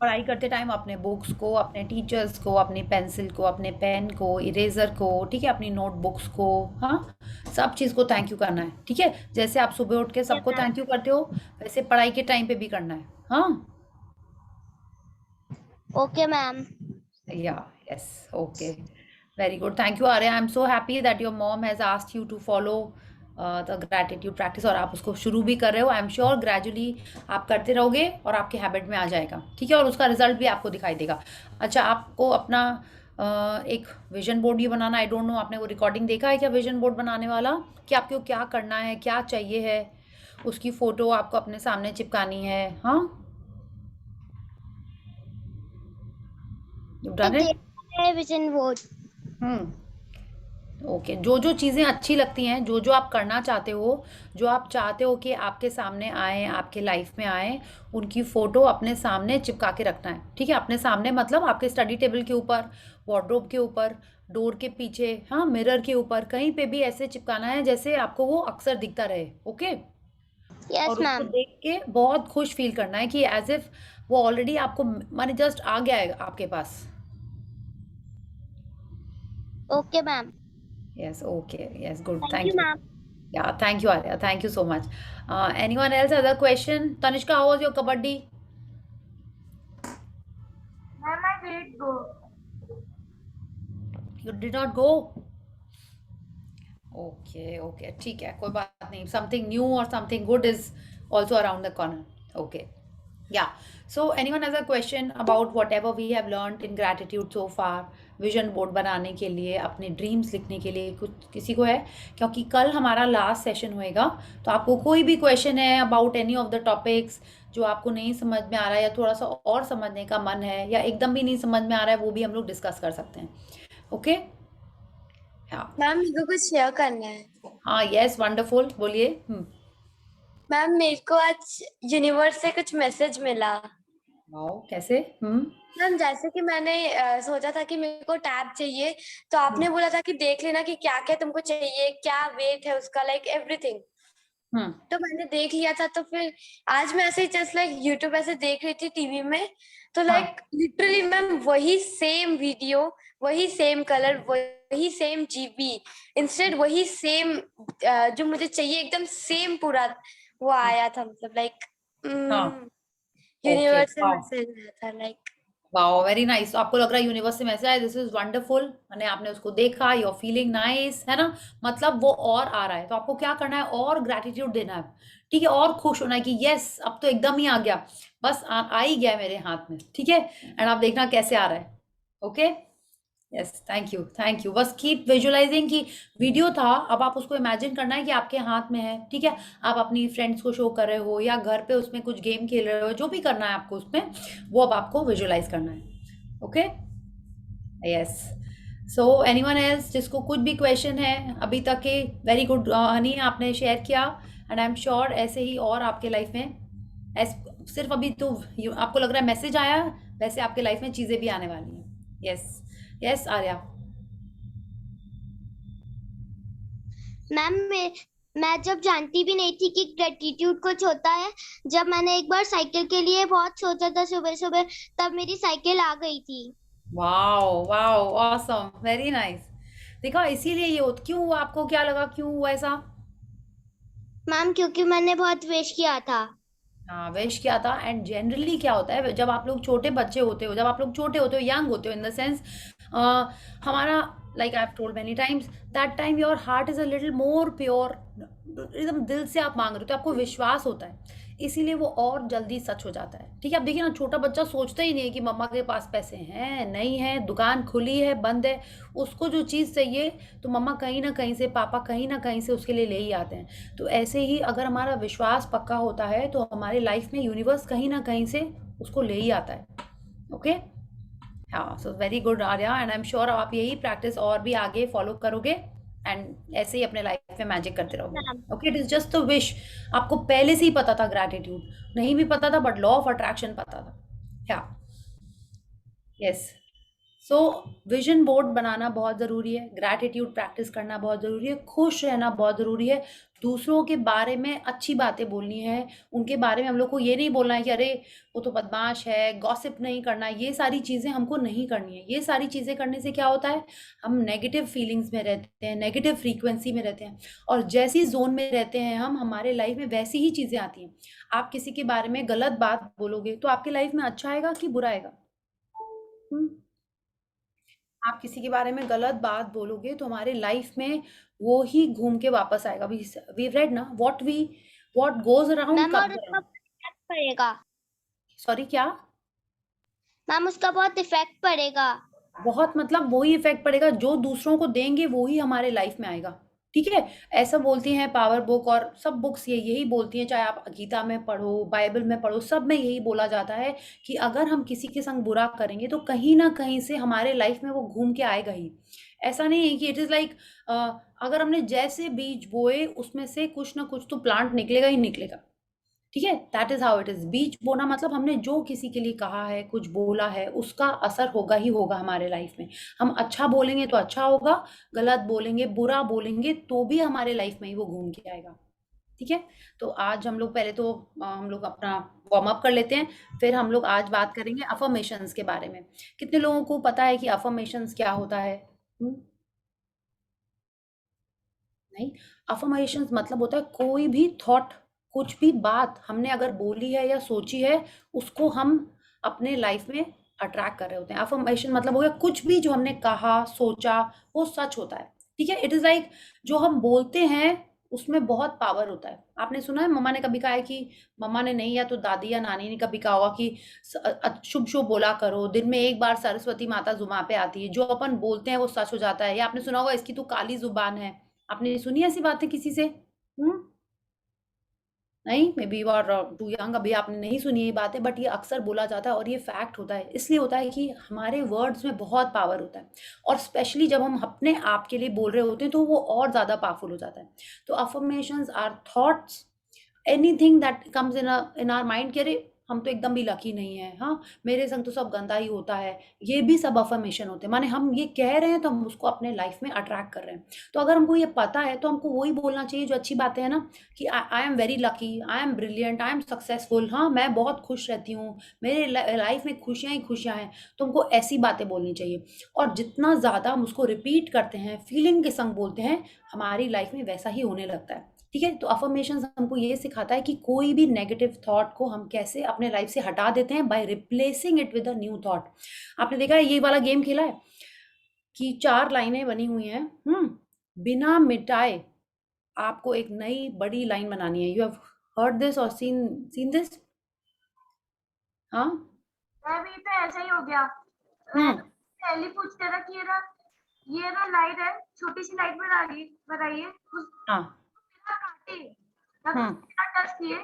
पढ़ाई करते टाइम अपने बुक्स को, अपने टीचर्स को, अपनी पेंसिल को, अपने पेन को, इरेजर को, ठीक है, अपनी नोटबुक्स को, हाँ, सब चीज़ को थैंक यू करना है, ठीक है। जैसे आप सुबह उठ के ओके सबको मैम। थैंक यू करते हो, वैसे पढ़ाई के टाइम पे भी करना है। हाँ, okay ma'am. Yeah, yes, okay, very good, thank you Arya. I am so happy that your mom has asked you to follow the gratitude practice, और आप उसको शुरू भी कर रहे हो। आई एम श्योर ग्रेजुअली आप करते रहोगे और आपके हैबिट में आ जाएगा, ठीक है, और उसका रिजल्ट भी आपको दिखाई देगा। अच्छा, आपको अपना एक विजन बोर्ड भी बनाना, आई डोंट नो आपने वो रिकॉर्डिंग देखा है क्या, विजन बोर्ड बनाने वाला, कि आपको क्या करना है, क्या चाहिए है, उसकी फ़ोटो आपको अपने सामने चिपकानी है। हाँ, यू डन इट। देखा है विजन बोर्ड। हम्म, ओके, जो जो चीज़ें अच्छी लगती हैं, जो जो आप करना चाहते हो, जो आप चाहते हो कि आपके सामने आए, आपके लाइफ में आए, उनकी फ़ोटो अपने सामने चिपका के रखना है, ठीक है। अपने सामने मतलब आपके स्टडी टेबल के ऊपर, वार्डरोब के ऊपर, डोर के पीछे, हाँ, मिरर के ऊपर, कहीं पे भी ऐसे चिपकाना है जैसे आपको वो अक्सर दिखता रहे, ओके। यस और उसको मैम। देख के बहुत खुश फील करना है कि एज इफ वो ऑलरेडी आपको माने जस्ट आ गया है आपके पास। Okay ma'am. Yes, okay, yes, good, thank you thank you. Ma'am. Yeah, thank you, Arya. Thank you so much. Anyone else other question? Tanishka, how was your kabaddi? Ma'am I did go. You did not go? Okay, okay, ठीक है, कोई बात नहीं. Something new or something good is also around the corner. Okay. Yeah. So anyone has a question about whatever we have learned in gratitude so far? Vision board बनाने के लिए, अपने dreams लिखने के लिए, कुछ किसी को है? क्योंकि कल हमारा लास्ट सेशन होएगा, तो आपको कोई भी क्वेश्चन है about any of the topics जो आपको नहीं समझ में आ रहा है, या थोड़ा सा और समझने का मन है, या एकदम भी नहीं समझ में आ रहा है, वो भी हम लोग डिस्कस कर सकते हैं। ओके, हाँ, मैम मेरे को कुछ शेयर करना है। हाँ, यस, वंडरफुल, बोलिए। मैम मेरे को आज यूनिवर्स से कुछ मैसेज मिला। वाओ, कैसे? मैम जैसे कि मैंने सोचा था कि मेरे को टैब चाहिए, तो आपने बोला था कि देख लेना कि क्या क्या तुमको चाहिए, क्या वेट है उसका, लाइक एवरीथिंग। हम्म, तो मैंने देख लिया था, तो फिर आज मैं ऐसे ही जस्ट लाइक यूट्यूब ऐसे देख रही थी टीवी में, तो हाँ, लाइक लिटरली मैम वही सेम वीडियो, वही सेम कलर, वही सेम जीबी, इंस्टेड वही सेम जो मुझे चाहिए एकदम सेम पूरा वो आया था, मतलब लाइक हाँ, ओके, यूनिवर्सल वाओ, मैसेज आया था लाइक। Wow, very nice. तो आपको लग रहा है यूनिवर्स से मैसेज आया, दिस इज वंडरफुल, मैंने आपने उसको देखा, यू आर फीलिंग नाइस, है ना, मतलब वो और आ रहा है, तो आपको क्या करना है, और ग्रेटिट्यूड देना है, ठीक है, और खुश होना है कि यस, अब तो एकदम ही आ गया, बस आ ही गया है मेरे हाथ में, ठीक है, एंड आप देखना कैसे आ रहा है। Okay, yes, thank you, thank you, बस कीप विजुअलाइजिंग कि वीडियो था, अब आप उसको इमेजिन करना है कि आपके हाथ में है, ठीक है, आप अपनी फ्रेंड्स को शो कर रहे हो, या घर पे उसमें कुछ गेम खेल रहे हो, जो भी करना है आपको उसमें, वो अब आपको विजुअलाइज करना है। Okay, yes. So anyone else जिसको कुछ भी क्वेश्चन है अभी तक के, वेरी गुड हनी, आपने शेयर किया, एंड आई एम श्योर ऐसे ही और आपके लाइफ में, सिर्फ अभी तो आपको लग रहा है मैसेज आया, वैसे आपके लाइफ में चीज़ें भी आने वाली हैं। Yes, yes Arya. मैम मैं जब जानती भी नहीं थी कि ग्रेटिट्यूड कुछ होता है, जब मैंने एक बार साइकिल के लिए बहुत सोचा था सुबह सुबह, तब मेरी साइकिल आ गई थी। Wow, wow, awesome, very nice. देखा, इसीलिए ये क्यों हुआ, आपको क्या लगा क्यों हुआ ऐसा? मैम क्योंकि मैंने बहुत विश किया था। हाँ, विश किया था, एंड जनरली क्या होता है, जब आप लोग छोटे बच्चे होते हो, जब आप लोग छोटे होते हो, यंग होते हो, इन द सेंस, हमारा, like I have told many times, that time your heart is a little more pure, एकदम दिल से आप मांग रहे हो, तो आपको विश्वास होता है, इसीलिए वो और जल्दी सच हो जाता है, ठीक है। अब देखिए ना, छोटा बच्चा सोचता ही नहीं है कि मम्मा के पास पैसे हैं नहीं है, दुकान खुली है बंद है, उसको जो चीज़ चाहिए, तो मम्मा कहीं ना कहीं से, पापा कहीं ना कहीं से उसके लिए ले ही आते हैं। तो ऐसे ही अगर हमारा विश्वास पक्का होता है, तो हमारे लाइफ में यूनिवर्स कहीं ना कहीं से उसको ले ही आता है। ओके, हाँ, so very good Arya, and I am sure आप यही प्रैक्टिस और भी आगे फॉलो करोगे, एंड ऐसे ही अपने लाइफ में मैजिक करते रहोगे। Ma'am okay, it is just a wish. आपको पहले से ही पता था, ग्रैटिट्यूड नहीं भी पता था, बट लॉ ऑफ अट्रैक्शन पता था। या, यस, सो विजन बोर्ड बनाना बहुत ज़रूरी है, ग्रैटिट्यूड प्रैक्टिस करना बहुत ज़रूरी है, खुश रहना बहुत ज़रूरी है, दूसरों के बारे में अच्छी बातें बोलनी है, उनके बारे में हम लोग को ये नहीं बोलना है कि अरे वो तो बदमाश है, गॉसिप नहीं करना है, ये सारी चीज़ें हमको नहीं करनी है। ये सारी चीज़ें करने से क्या होता है, हम नेगेटिव फीलिंग्स में रहते हैं, नेगेटिव फ्रीक्वेंसी में रहते हैं, और जैसी जोन में रहते हैं हम, हमारे लाइफ में वैसी ही चीज़ें आती हैं। आप किसी के बारे में गलत बात बोलोगे तो आपके लाइफ में अच्छा आएगा कि बुरा आएगा? हम्म। आप किसी के बारे में गलत बात बोलोगे तो हमारे लाइफ में वो ही घूम के वापस आएगा। वी रेड ना, व्हाट गोज अराउंड मैम और कम्स उसका अराउंड। बहुत इफेक्ट पड़ेगा। सॉरी, क्या? मैम उसका बहुत इफेक्ट पड़ेगा। बहुत मतलब वही इफेक्ट पड़ेगा जो दूसरों को देंगे, वो ही हमारे लाइफ में आएगा। ठीक है? ऐसा बोलती हैं पावर बुक और सब बुक्स ये यही बोलती हैं, चाहे आप गीता में पढ़ो, बाइबल में पढ़ो, सब में यही बोला जाता है कि अगर हम किसी के संग बुरा करेंगे तो कहीं ना कहीं से हमारे लाइफ में वो घूम के आएगा ही। ऐसा नहीं है कि इट इज लाइक, अगर हमने जैसे बीज बोए उसमें से कुछ ना कुछ तो प्लांट निकलेगा ही निकलेगा। ठीक है? That is how it is. बीज बोना मतलब हमने जो किसी के लिए कहा है, कुछ बोला है, उसका असर होगा ही होगा हमारे लाइफ में। हम अच्छा बोलेंगे तो अच्छा होगा, गलत बोलेंगे, बुरा बोलेंगे तो भी हमारे लाइफ में ही वो घूम के आएगा। ठीक है? तो आज हम लोग पहले तो हम लोग अपना वार्म अप कर लेते हैं, फिर हम लोग आज बात करेंगे अफर्मेशंस के बारे में। कितने लोगों को पता है कि अफर्मेशंस क्या होता है? नहीं। अफर्मेशंस मतलब होता है कोई भी थॉट, कुछ भी बात हमने अगर बोली है या सोची है, उसको हम अपने लाइफ में अट्रैक्ट कर रहे होते हैं। अफर्मेशन मतलब हो गया कुछ भी जो हमने कहा, सोचा, वो सच होता है। ठीक है? इट इज लाइक जो हम बोलते हैं उसमें बहुत पावर होता है। आपने सुना है मम्मा ने कभी कहा है कि, मम्मा ने नहीं, या तो दादी या नानी ने कभी कहा होगा कि शुभ शुभ बोला करो, दिन में एक बार सरस्वती माता जुबान पे आती है, जो अपन बोलते हैं वो सच हो जाता है। या आपने सुना होगा इसकी तो काली जुबान है। आपने सुनी ऐसी बातें किसी से? नहीं, maybe you are too young, अभी आपने नहीं सुनी ये बातें, बट ये अक्सर बोला जाता है और ये फैक्ट होता है। इसलिए होता है कि हमारे वर्ड्स में बहुत पावर होता है, और स्पेशली जब हम अपने आप के लिए बोल रहे होते हैं तो वो और ज़्यादा पावरफुल हो जाता है। तो affirmations are thoughts, anything that comes in our mind कि अरे हम तो एकदम भी लकी नहीं है, हाँ मेरे संग तो सब गंदा ही होता है, ये भी सब अफर्मेशन होते हैं। माने हम ये कह रहे हैं तो हम उसको अपने लाइफ में अट्रैक्ट कर रहे हैं। तो अगर हमको ये पता है तो हमको वही बोलना चाहिए जो अच्छी बातें हैं ना, कि I am very lucky, I M brilliant, I am successful, हाँ मैं बहुत खुश रहती हूँ, मेरे लाइफ में खुशियाँ ही खुशियाँ हैं। तो हमको ऐसी बातें बोलनी चाहिए, और जितना ज़्यादा हम उसको रिपीट करते हैं, फीलिंग के संग बोलते हैं, हमारी लाइफ में वैसा ही होने लगता है। ठीक है? तो अफर्मेशंस हमको ये सिखाता है कि कोई भी नेगेटिव थॉट को हम कैसे अपने लाइफ से हटा देते हैं by replacing it with a new thought. आपने देखा है ये वाला गेम खेला है कि 4 लाइनें बनी हुई हैं, बिना मिटाए आपको एक नई बड़ी लाइन बनानी है। यू हैव हर्ड दिस और सीन सीन दिस? हाँ? अभी तो ऐसा ही हो गया। हुँ, पहले पूछते था कि ये ना लाइट है, छोटी सी लाइट बनाइए उस हाँ, बिना काटे या तो हुँ, बिना टच किए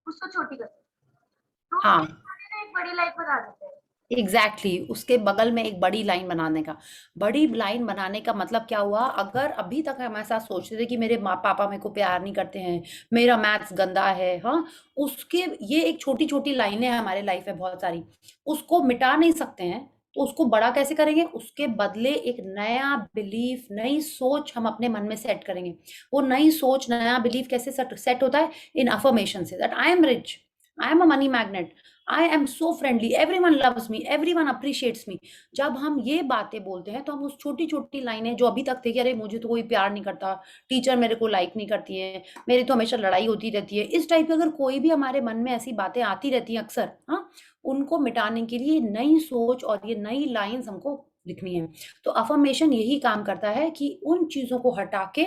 उसको छोटी कर, तो हाँ। एक बड़ी लाइट बना देते हैं। एग्जैक्टली exactly, उसके बगल में एक बड़ी लाइन बनाने का। बड़ी लाइन बनाने का मतलब क्या हुआ, अगर अभी तक हम ऐसा सोचते थे कि मेरे माँ पापा मेरे को प्यार नहीं करते हैं, मेरा मैथ्स गंदा है, हाँ, उसके ये एक छोटी छोटी लाइनें हैं हमारे लाइफ में बहुत सारी, उसको मिटा नहीं सकते हैं। तो उसको बड़ा कैसे करेंगे? उसके बदले एक नया बिलीफ, नई सोच हम अपने मन में सेट करेंगे। वो नई सोच, नया बिलीफ कैसे सेट होता है? इन अफर्मेशन से, that I am rich, I am a money magnet, I am so friendly, everyone loves me, everyone appreciates me. जब हम ये बातें बोलते हैं तो हम उस छोटी छोटी लाइनें जो अभी तक थे कि अरे मुझे तो कोई प्यार नहीं करता, टीचर मेरे को लाइक नहीं करती है, मेरी तो हमेशा लड़ाई होती रहती है, इस टाइप की अगर कोई भी हमारे मन में ऐसी बातें आती रहती हैं अक्सर, हाँ, उनको मिटाने के लिए नई सोच और ये नई लाइन्स हमको लिखनी है। तो अफर्मेशन यही काम करता है कि उन चीजों को हटा के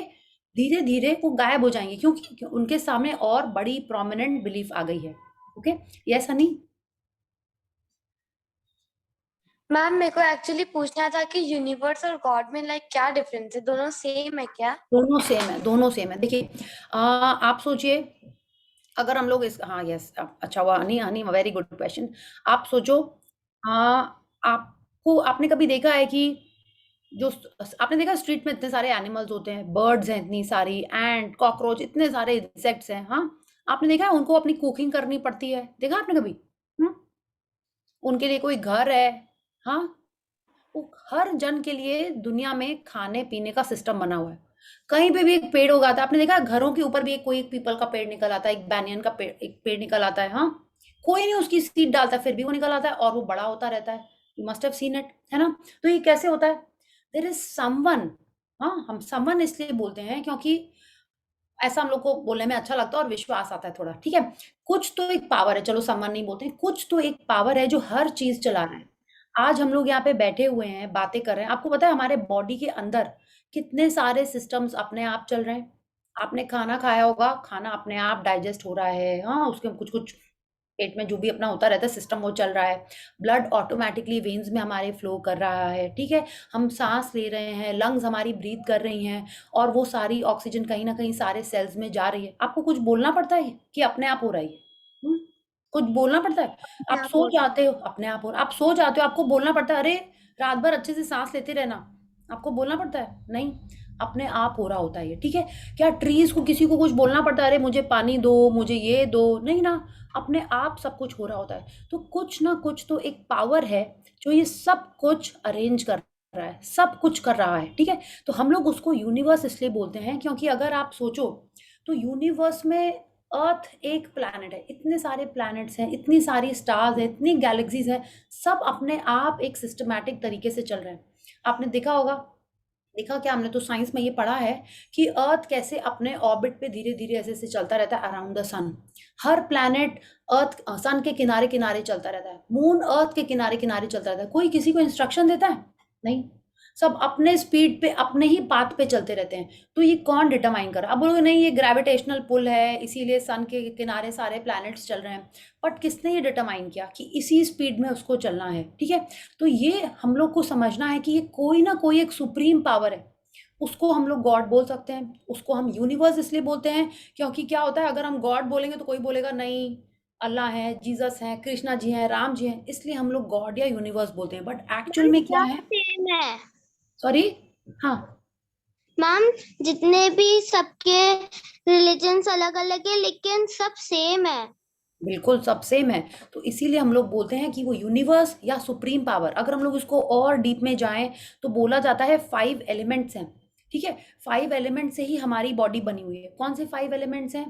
धीरे धीरे वो गायब हो जाएंगे, क्योंकि उनके सामने और बड़ी प्रोमिनेंट बिलीफ आ गई है। ओके? यस हनी? मैम मेरे को एक्चुअली पूछना था कि यूनिवर्स और गॉड में लाइक क्या डिफरेंस है, दोनों सेम है क्या? दोनों सेम है, दोनों सेम है। देखिए, आप सोचिए, अगर हम लोग इस, हाँ यस, अच्छा हुआ Honey, Honey very good question. आप सोचो, आपको, आपने कभी देखा है कि जो आपने देखा स्ट्रीट में इतने सारे एनिमल्स होते हैं, बर्ड्स हैं इतनी सारी, एंड कॉकरोच, इतने सारे इंसेक्ट्स हैं, हाँ, आपने देखा है उनको अपनी कुकिंग करनी पड़ती है? देखा आपने कभी? हम्म? उनके लिए कोई घर है, हाँ, वो हर जन के लिए दुनिया में खाने-पीने का सिस्टम बना हुआ है। कहीं पे भी एक पेड़ उगाता है, आपने देखा है घरों के ऊपर भी एक कोई एक पीपल का पेड़ निकल आता है, एक बैंयन का पेड़ एक पेड़ निकल आता है, हाँ? कोई नहीं उसकी सीड डालता है, फिर भी वो निकल आता है और वो बड़ा होता रहता है। You must have seen it, है ना? तो ये कैसे होता है? देयर इज़ समवन, हाँ, हम समवन इसलिए बोलते हैं क्योंकि ऐसा हम लोग को बोलने में अच्छा लगता है और विश्वास आता है थोड़ा, ठीक है? कुछ तो एक पावर है, चलो समवन नहीं बोलते हैं, कुछ तो एक पावर है जो हर चीज़ चला रहा है। आज हम लोग यहाँ पे बैठे हुए हैं, बातें कर रहे हैं, आपको पता है हमारे बॉडी के अंदर कितने सारे सिस्टम्स अपने आप चल रहे हैं? आपने खाना खाया होगा, खाना अपने आप डाइजेस्ट हो रहा है, हाँ, उसके कुछ-कुछ पेट में जो भी अपना होता रहता है सिस्टम वो चल रहा है। ब्लड ऑटोमैटिकली वेन्स में हमारे फ्लो कर रहा है, ठीक है? हम साँस ले रहे हैं, लंग्स हमारी ब्रीथ कर रही हैं और वो सारी ऑक्सीजन कहीं न कहीं सारे सेल्स में जा रही है। आपको कुछ बोलना पड़ता है कि अपने आप हो रहा है ये? हुँ? कुछ बोलना पड़ता है? आप क्या सो बोल जाते हो, अपने आप हो रहा है। आप सो जाते हो, आपको बोलना पड़ता है, "अरे! रात भर अच्छे से साँस लेते रहना।" आपको बोलना पड़ता है? नहीं, अपने आप हो रहा होता है ये, ठीक है? क्या ट्रीज़ को किसी को कुछ बोलना पड़ता है, "अरे! मुझे पानी दो, मुझे ये दो।" नहीं ना, अपने आप सब कुछ हो रहा होता है। तो कुछ ना कुछ तो एक पावर है जो ये सब कुछ अरेंज कर रहा है, सब कुछ कर रहा है, ठीक है? तो हम लोग उसको यूनिवर्स इसलिए बोलते हैं क्योंकि अगर आप सोचो तो यूनिवर्स में अर्थ एक प्लैनेट है, इतने सारे प्लैनेट्स हैं, इतनी सारी स्टार्स हैं, इतनी गैलेक्सीज़ हैं, सब अपने आप एक सिस्टमैटिक तरीके से चल रहे हैं। आपने देखा होगा, देखा क्या, हमने तो साइंस में ये पढ़ा है कि अर्थ कैसे अपने ऑर्बिट पे धीरे-धीरे ऐसे-ऐसे चलता रहता है अराउंड द सन। हर प्लैनेट सन के किनारे-किनारे चलता रहता है। मून अर्थ के किनारे-किनारे चलता रहता है। कोई किसी को इंस्ट्रक्शन देता है? नहीं। सब अपने स्पीड पे, अपने ही पाथ पे चलते रहते हैं। तो ये कौन डिटरमाइन कर रहा है? अब बोलोगे नहीं ये ग्रेविटेशनल पुल है, इसीलिए सन के किनारे सारे प्लैनेट्स चल रहे हैं। बट किसने ये डिटरमाइन किया कि इसी स्पीड में उसको चलना है, ठीक है? तो ये हम लोग को समझना है कि ये कोई ना कोई एक सुप्रीम पावर है। उसको हम लोग गॉड बोल सकते हैं, उसको हम यूनिवर्स इसलिए बोलते हैं क्योंकि क्या होता है अगर हम गॉड बोलेंगे तो कोई बोलेगा नहीं, अल्लाह है, जीसस है, कृष्णा जी हैं, राम जी हैं, इसलिए हम लोग गॉड या यूनिवर्स बोलते हैं। बट एक्चुअल मैम में क्या सब है? सेम है। सॉरी? हाँ, मैम जितने भी सबके रिलीजन्स अलग अलग है लेकिन सब सेम है। बिल्कुल सब सेम है। तो इसीलिए हम लोग बोलते हैं कि वो यूनिवर्स या सुप्रीम पावर, अगर हम लोग इसको और डीप में जाएँ तो बोला जाता है 5 एलिमेंट्स हैं, ठीक है? 5 एलिमेंट से ही हमारी बॉडी बनी हुई है। कौन से 5 एलिमेंट्स हैं?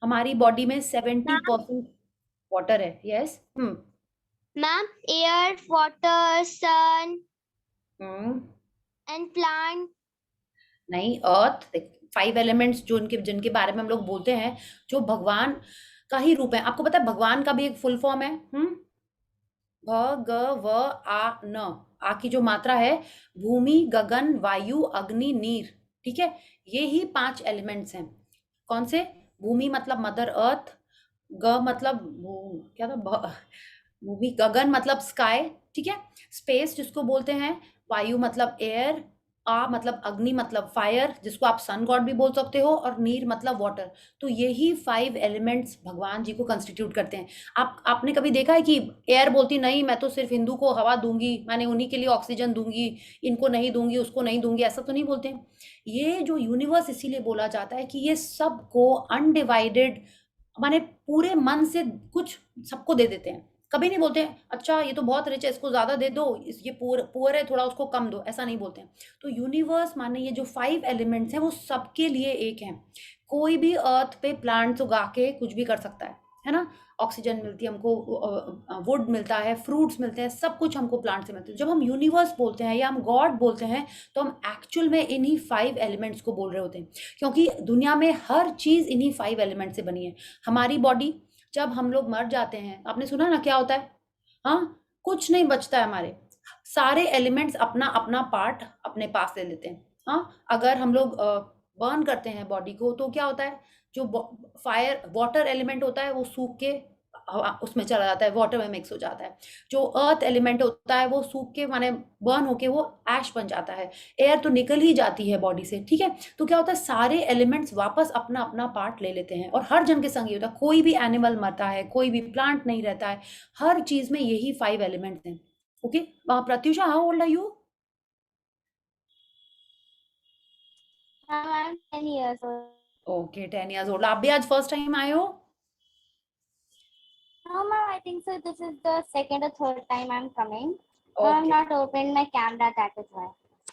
हमारी बॉडी में मैम 70% वाटर है। यस? हुँ। मैम एयर वाटर सन हुँ। And plant. नहीं, अर्थ देख 5 एलिमेंट्स जो इनके जिनके बारे में हम लोग बोलते हैं, जो भगवान का ही रूप है। आपको पता है भगवान का भी एक फुल फॉर्म है? हुँ? भ, ग, व, आ, न। आ की जो मात्रा है, भूमि, गगन, वायु, अग्नि, नीर, ठीक है? ये ही 5 एलिमेंट्स हैं। कौन से? भूमि मतलब मदर अर्थ, ग मतलब क्या था? भूमि, गगन मतलब स्काई, ठीक है? स्पेस जिसको बोलते हैं, वायु मतलब एयर, आ मतलब अग्नि मतलब फायर, जिसको आप सन गॉड भी बोल सकते हो, और नीर मतलब वाटर। तो यही 5 एलिमेंट्स भगवान जी को कंस्टिट्यूट करते हैं। आपने कभी देखा है कि एयर बोलती नहीं मैं तो सिर्फ हिंदू को हवा दूंगी, मैंने उन्हीं के लिए ऑक्सीजन दूंगी, इनको नहीं दूंगी, उसको नहीं दूंगी, ऐसा तो नहीं बोलते हैं। ये जो यूनिवर्स इसीलिए बोला जाता है कि ये सबको अनडिवाइडेड, माने पूरे मन से कुछ सबको दे देते हैं। कभी नहीं बोलते हैं अच्छा ये तो बहुत रिच है इसको ज्यादा दे दो, ये पुअर है थोड़ा उसको कम दो, ऐसा नहीं बोलते हैं। तो यूनिवर्स माने ये जो 5 एलिमेंट्स हैं वो सबके लिए एक हैं। कोई भी अर्थ पे प्लांट्स उगा के कुछ भी कर सकता है ना? ऑक्सीजन मिलती है हमको, वुड मिलता है, फ्रूट्स मिलते हैं, सब कुछ हमको प्लांट से मिलता है। जब हम यूनिवर्स बोलते हैं या हम गॉड बोलते हैं तो हम एक्चुअल में इन्हीं 5 एलिमेंट्स को बोल रहे होते हैं, क्योंकि दुनिया में हर चीज इन्हीं 5 एलिमेंट से बनी है। हमारी बॉडी, जब हम लोग मर जाते हैं, आपने सुना ना क्या होता है? हाँ, कुछ नहीं बचता है हमारे, सारे एलिमेंट्स अपना अपना पार्ट अपने पास ले लेते हैं। हाँ, अगर हम लोग बर्न करते हैं बॉडी को तो क्या होता है, जो फायर वाटर एलिमेंट होता है वो सूख के उसमें चला जाता है, वाटर में मिक्स हो जाता है। जो अर्थ एलिमेंट होता है वो सूख के माने बर्न होके वो ऐश बन जाता है। एयर तो निकल ही जाती है बॉडी से, ठीक है? तो क्या होता है, सारे एलिमेंट्स वापस अपना अपना पार्ट ले लेते हैं और हर जन के संग ये होता है। कोई भी एनिमल मरता है, कोई भी प्लांट नहीं रहता है, हर चीज में यही 5 एलिमेंट्स हैं। Okay, Pratyusha, how old are you? Ma'am 10 years old. Okay, 10 years old. आप भी आज फर्स्ट टाइम आए हो? No, ma'am, I think so. This is the second or third time I'm coming. I've Okay. not opened my camera, that is why.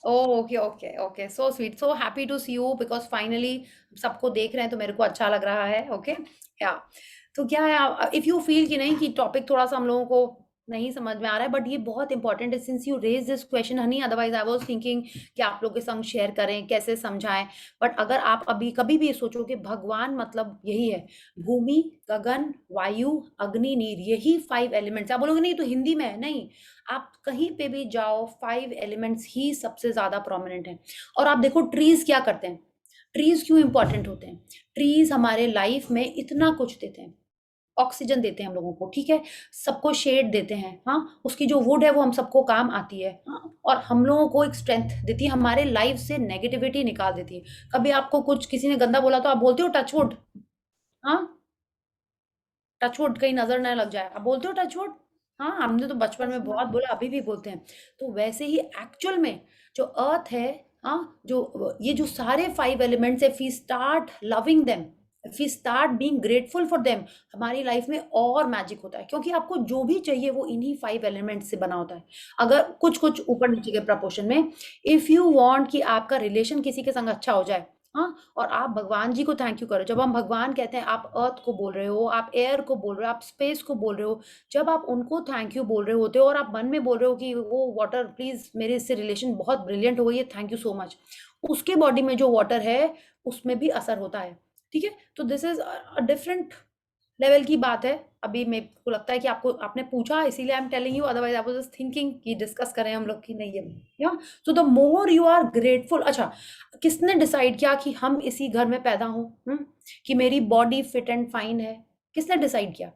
Oh, okay, okay, okay. So sweet. So happy to see you because finally सबको देख रहे हैं तो मेरे को अच्छा लग रहा है. Okay. Yeah. तो क्या है, इफ यू फील कि नहीं कि टॉपिक थोड़ा सा हम लोगों को नहीं समझ में आ रहा है, बट ये बहुत इंपॉर्टेंट है since you raise this question honey, otherwise I was thinking कि आप लोग के संग शेयर करें, कैसे समझाएं. बट अगर आप अभी कभी भी ये सोचो कि भगवान मतलब यही है, भूमि, गगन, वायु, अग्नि, नीर, यही 5 एलिमेंट्स. आप बोलोगे नहीं तो हिंदी में है, नहीं, आप कहीं पे भी जाओ 5 एलिमेंट्स ही सबसे ज्यादा प्रोमिनेंट हैं. और आप देखो ट्रीज क्या करते हैं, ट्रीज क्यों इंपॉर्टेंट होते हैं. ट्रीज हमारे लाइफ में इतना कुछ देते हैं, ऑक्सीजन देते हैं हम लोगों को, ठीक है, सबको शेड देते हैं, हाँ, उसकी जो वुड है वो हम सबको काम आती है, हाँ, और हम लोगों को एक स्ट्रेंथ देती है, हमारे लाइफ से नेगेटिविटी निकाल देती है. कभी आपको कुछ किसी ने गंदा बोला तो आप बोलते हो टच वुड, हाँ, टच वुड कहीं नजर ना लग जाए, आप बोलते हो टच वुड. हाँ, हमने तो बचपन में बहुत बोला, अभी भी बोलते हैं. तो वैसे ही एक्चुअल में जो अर्थ है, हाँ, जो ये जो सारे 5 एलिमेंट्स है, we start loving them, we start being grateful for them, हमारी लाइफ में और मैजिक होता है, क्योंकि आपको जो भी चाहिए वो इन्हीं 5 एलिमेंट्स से बना होता है. अगर कुछ कुछ ऊपर नीचे के प्रपोर्शन में, इफ यू वांट कि आपका रिलेशन किसी के संग अच्छा हो जाए, हाँ, और आप भगवान जी को थैंक यू करो. जब हम भगवान कहते हैं, आप अर्थ को बोल रहे हो, आप एयर को बोल रहे हो, आप स्पेस को बोल रहे हो, जब आप उनको थैंक यू बोल रहे होते हो और आप मन में बोल रहे हो कि वो वाटर प्लीज मेरे इससे रिलेशन बहुत ब्रिलियंट हो गई है, थैंक यू सो मच, उसके बॉडी में जो वाटर है उसमें भी असर होता है. ठीक है, तो this is a different level की बात है. अभी मेरे को लगता है कि आपको आपने पूछा इसीलिए I am telling you, otherwise I was just thinking कि डिस्कस करें हम लोग की नहीं है. Yeah so the more you are grateful. अच्छा, किसने डिसाइड किया कि हम इसी घर में पैदा हों, कि मेरी बॉडी फिट एंड फाइन है, किसने डिसाइड किया.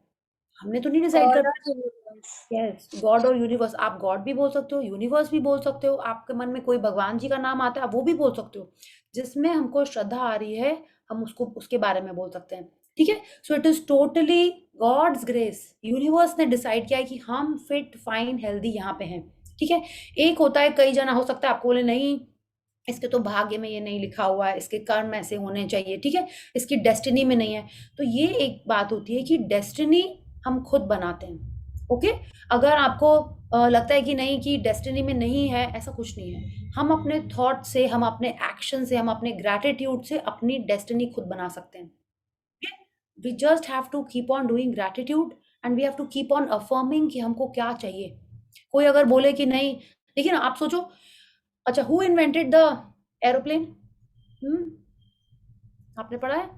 हमने तो नहीं डिसाइड कर. God or universe? Yes, God और यूनिवर्स. आप गॉड भी बोल सकते हो, यूनिवर्स भी बोल सकते हो, आपके मन में कोई भगवान जी का नाम आता है आप वो भी बोल सकते हो, जिसमें हमको श्रद्धा आ रही है हम उसको उसके बारे में बोल सकते हैं. ठीक है, so it is totally God's grace. Universe ने डिसाइड किया है कि हम फिट फाइन हेल्दी यहाँ पे हैं. ठीक है, एक होता है कई जना हो सकता है आपको बोले नहीं इसके तो भाग्य में ये नहीं लिखा हुआ है, इसके कर्म ऐसे होने चाहिए, ठीक है, इसकी डेस्टिनी में नहीं है. तो ये एक बात होती है कि डेस्टिनी हम खुद बनाते हैं. ओके, अगर आपको लगता है कि नहीं कि डेस्टिनी में नहीं है, ऐसा कुछ नहीं है. हम अपने थॉट से, हम अपने एक्शन से, हम अपने ग्रैटिट्यूड से अपनी डेस्टिनी खुद बना सकते हैं. We just have to keep on doing gratitude and we have to keep on affirming कि हमको क्या चाहिए. कोई अगर बोले कि नहीं, देखिए ना, आप सोचो, अच्छा, हु इन्वेंटेड द एरोप्लेन. आपने पढ़ा है.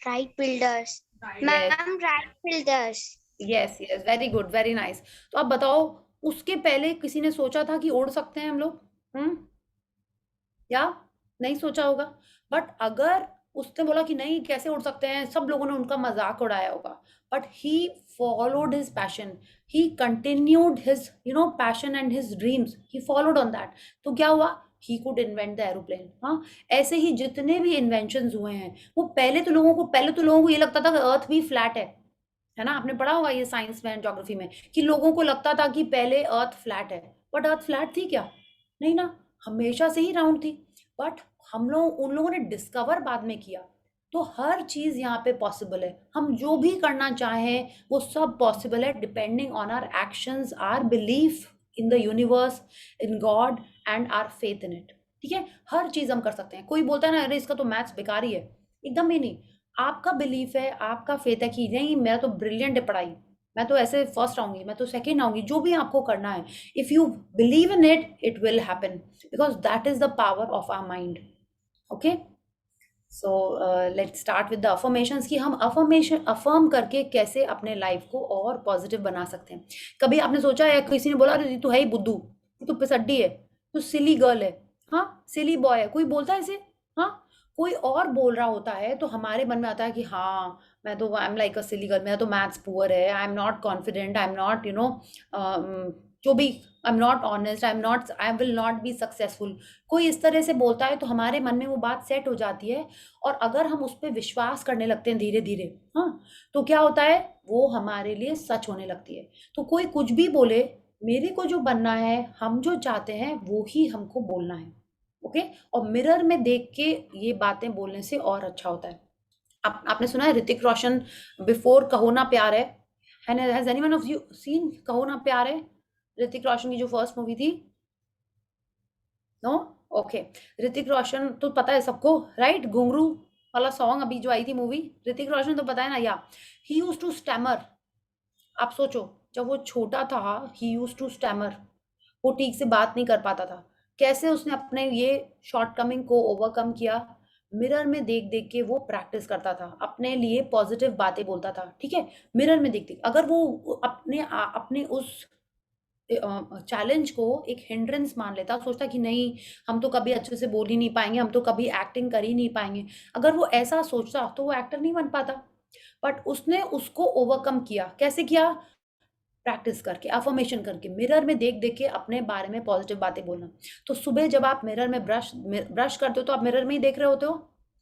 Right builders. Yes, Ma'am, right builders. Yes, yes, very good, very nice. तो अब बताओ, उसके पहले किसी ने सोचा था कि उड़ सकते हैं हम लोग, या नहीं सोचा होगा. बट अगर उसने बोला कि नहीं कैसे उड़ सकते हैं, सब लोगों ने उनका मजाक उड़ाया होगा. But he followed his passion, he continued his passion and his dreams, he followed on that. तो क्या हुआ, he could invent the aeroplane. हाँ, ऐसे ही जितने भी इन्वेंशन हुए हैं वो पहले तो लोगों को ये लगता था कि अर्थ भी फ्लैट है ना. आपने पढ़ा होगा ये साइंस में, ज्योग्राफी में, कि लोगों को लगता था कि पहले अर्थ फ्लैट है. बट अर्थ फ्लैट थी क्या, नहीं ना, हमेशा से ही राउंड थी. बट हम लोग उन लोगों ने डिस्कवर बाद में किया. तो हर चीज यहाँ पे पॉसिबल है, हम जो भी करना चाहें वो सब पॉसिबल है, depending on our actions, our belief in the universe, in God and our faith in it. ठीक है, हर चीज हम कर सकते हैं. कोई बोलता है ना अरे इसका तो मैथ्स बेकार ही है, एकदम भी नहीं. आपका बिलीफ है, आपका फेथ है कि नहीं मेरा तो ब्रिलियंट है पढ़ाई, मैं तो ऐसे फर्स्ट आऊंगी, मैं तो सेकंड आऊंगी, जो भी आपको करना है, if you believe in it it will happen, because that is the power of our mind. Okay, so let's start with the affirmations, कि हम अफर्मेशन अफर्म करके कैसे अपने लाइफ को और पॉजिटिव बना सकते हैं. कभी आपने सोचा है, किसी ने बोला अरे तू है ही बुद्धू, तू पिसड्डी है, तू सिली गर्ल है, हाँ, सिली बॉय है, कोई बोलता है ऐसे. हाँ, कोई और बोल रहा होता है तो हमारे मन में आता है कि हाँ मैं तो I am like a silly girl, मेरा तो मैथ्स पुअर है, I am not confident, I am not जो भी, I am not honest, I will not be successful. कोई इस तरह से बोलता है तो हमारे मन में वो बात सेट हो जाती है, और अगर हम उस पर विश्वास करने लगते हैं धीरे धीरे, हाँ, तो क्या होता है वो हमारे लिए सच होने लगती है. तो कोई कुछ भी बोले, मेरे को जो बनना है, हम जो चाहते हैं वो ही हमको बोलना है. ओके, और मिरर में देख के ये बातें बोलने से और अच्छा होता है. आपने सुना है ऋतिक रोशन बिफोर कहो ना प्यार है and has anyone of you seen कहो ना प्यार है, ऋतिक रोशन की जो फर्स्ट मूवी थी? नो? ओके। ऋतिक रोशन तो पता है सबको, राइट? घुंघरू वाला सॉन्ग अभी जो आई थी मूवी, ऋतिक रोशन तो पता है ना? या ही यूज्ड टू स्टैमर। आप सोचो, जब वो छोटा था, ही यूज्ड टू स्टैमर, वो ठीक से बात नहीं कर पाता था। कैसे उसने अपने ये शॉर्टकमिंग को ओवरकम किया? मिरर में देख देख के वो प्रैक्टिस करता था, अपने लिए पॉजिटिव बातें बोलता था, ठीक है? मिरर में देख देख, अगर वो अपने उस चैलेंज को एक हिंड्रेंस मान लेता, सोचता कि नहीं, हम तो कभी अच्छे से बोल ही नहीं पाएंगे, हम तो कभी एक्टिंग कर ही नहीं पाएंगे, अगर वो ऐसा सोचता तो वो एक्टर नहीं बन पाता। बट उसने उसको ओवरकम किया। कैसे किया? प्रैक्टिस करके, अफर्मेशन करके, मिरर में देख देख के अपने बारे में पॉजिटिव बातें बोलना। तो सुबह जब आप मिरर में ब्रश करते हो तो आप मिरर में ही देख रहे होते हो,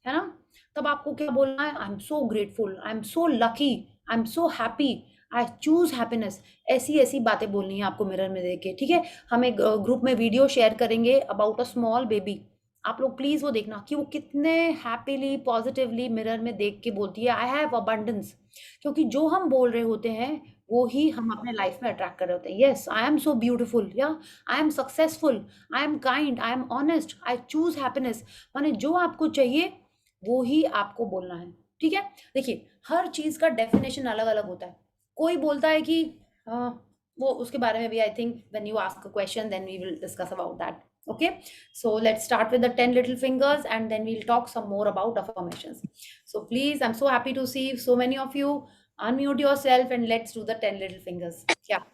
है ना? तब आपको क्या बोलना है? I am so grateful, I am so lucky, I am so happy, I choose happiness. ऐसी ऐसी बातें बोलनी है आपको मिरर में देख के, ठीक है? हम एक ग्रुप में वीडियो शेयर करेंगे अबाउट अ स्मॉल बेबी, आप लोग प्लीज वो देखना कि वो कितने हैप्पीली पॉजिटिवली मिरर में देख के बोलती है आई हैव अबंडेंस। क्योंकि जो हम बोल रहे होते हैं वो ही हम अपने लाइफ में अट्रैक्ट कर रहे होते हैं। Yes, I am so beautiful, या I am successful, I am kind, I am honest, I choose happiness. माने जो आपको चाहिए वो ही आपको बोलना है, ठीक है? देखिए, हर चीज का डेफिनेशन अलग अलग होता है। कोई बोलता है कि अ, वो उसके बारे में भी, I think when you ask a question then we will discuss about that. Okay, so let's start with the 10 little fingers and then we'll talk some more about affirmations. So please, I'm so happy to see so many of you. Unmute yourself and let's do the 10 little fingers. Yeah.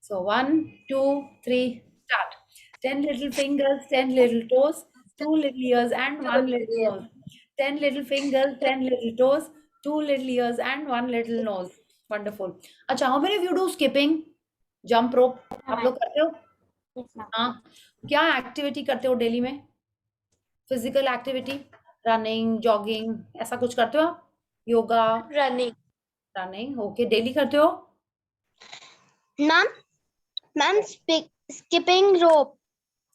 So 1, 2, 3, start. 10 little fingers, 10 little toes, 2 little ears and 1 little nose. 10 little fingers, 10 little toes, 2 little ears and 1 little nose. Wonderful. अच्छा, how many of you do skipping, jump rope? आप लोग करते हो? हाँ। क्या activity करते हो daily में? फिजिकल एक्टिविटी, रनिंग, जॉगिंग, ऐसा कुछ करते हो आप? Yoga? Running. Running, okay, daily करते हो? Ma'am ma'am skipping rope.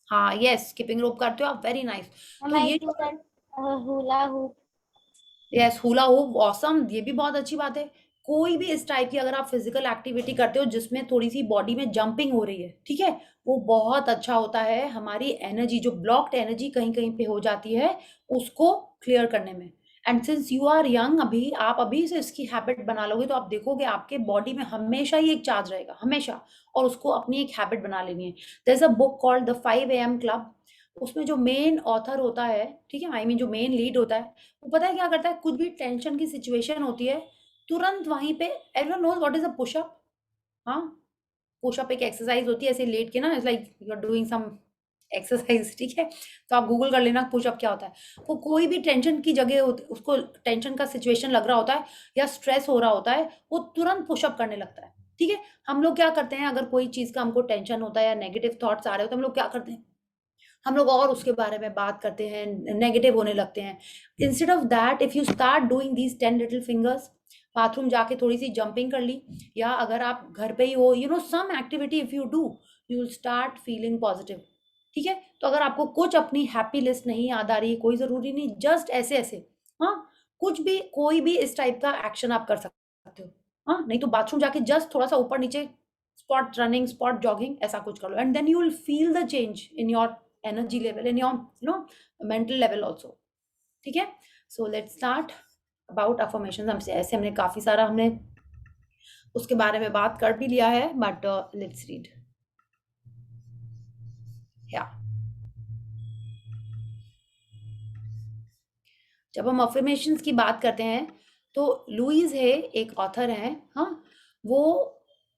हाँ, यस, स्किपिंग रोप करते हो आप, वेरी नाइस। तो ये hula hoop. Yes, hula hoop, awesome, ये भी बहुत अच्छी बात है। कोई भी इस टाइप की अगर आप फिजिकल एक्टिविटी करते हो जिसमें थोड़ी सी बॉडी में जंपिंग हो रही है, ठीक है, वो बहुत अच्छा होता है हमारी एनर्जी, जो ब्लॉक्ड एनर्जी कहीं कहीं पे हो जाती है, उसको क्लियर करने में। And since you are young, अभी आप अभी से इसकी हैबिट बना लोगे तो आप देखोगे आपके बॉडी में हमेशा ही एक चार्ज रहेगा, हमेशा। और उसको अपनी एक हैबिट बना लेनी है। There is a book called the 5 AM club. उसमें जो मेन ऑथर होता है, ठीक है, आई मीन जो मेन लीड होता है, वो पता है क्या करता है? कुछ भी टेंशन की सिचुएशन होती है, तुरंत वहीं पे, everyone knows what is a pushup? हाँ, पुशअप एक एक्सरसाइज होती है, ऐसे लेट के ना, it's like you are doing some exercise, ठीक है? तो आप गूगल कर लेना पुशअप क्या होता है। वो कोई भी टेंशन की जगह उसको टेंशन का सिचुएशन लग रहा होता है या स्ट्रेस हो रहा होता है, वो तुरंत पुशअप करने लगता है, ठीक है? हम लोग क्या करते हैं, अगर कोई चीज का हमको टेंशन होता है या नेगेटिव थॉट्स आ रहे हो तो हम लोग क्या करते हैं? हम लोग और उसके बारे में बात करते हैं, नेगेटिव होने लगते हैं। Instead of that, if you start doing these 10 little fingers, bathroom जाके थोड़ी सी जंपिंग कर ली, या अगर आप घर पे ही हो, you know, some activity if you do, you will start feeling positive, ठीक है? तो अगर आपको कुछ अपनी हैप्पी लिस्ट नहीं याद आ रही, कोई जरूरी नहीं, जस्ट ऐसे ऐसे, हाँ, कुछ भी, कोई भी इस टाइप का एक्शन आप कर सकते हो। हाँ, नहीं तो बाथरूम जाके जस्ट थोड़ा सा ऊपर नीचे, स्पॉट रनिंग, स्पॉट जॉगिंग, ऐसा कुछ कर लो, and then you will feel the change in your energy level, in your, you know, mental level also, ठीक है? So let's start about affirmations। हमसे ऐसे हमने काफी सारा हमने उसके बारे में बात कर भी लिया है, बट लेट्स रीड। या जब हम अफर्मेशंस की बात करते हैं तो लुइस है, एक ऑथर है, हाँ, वो,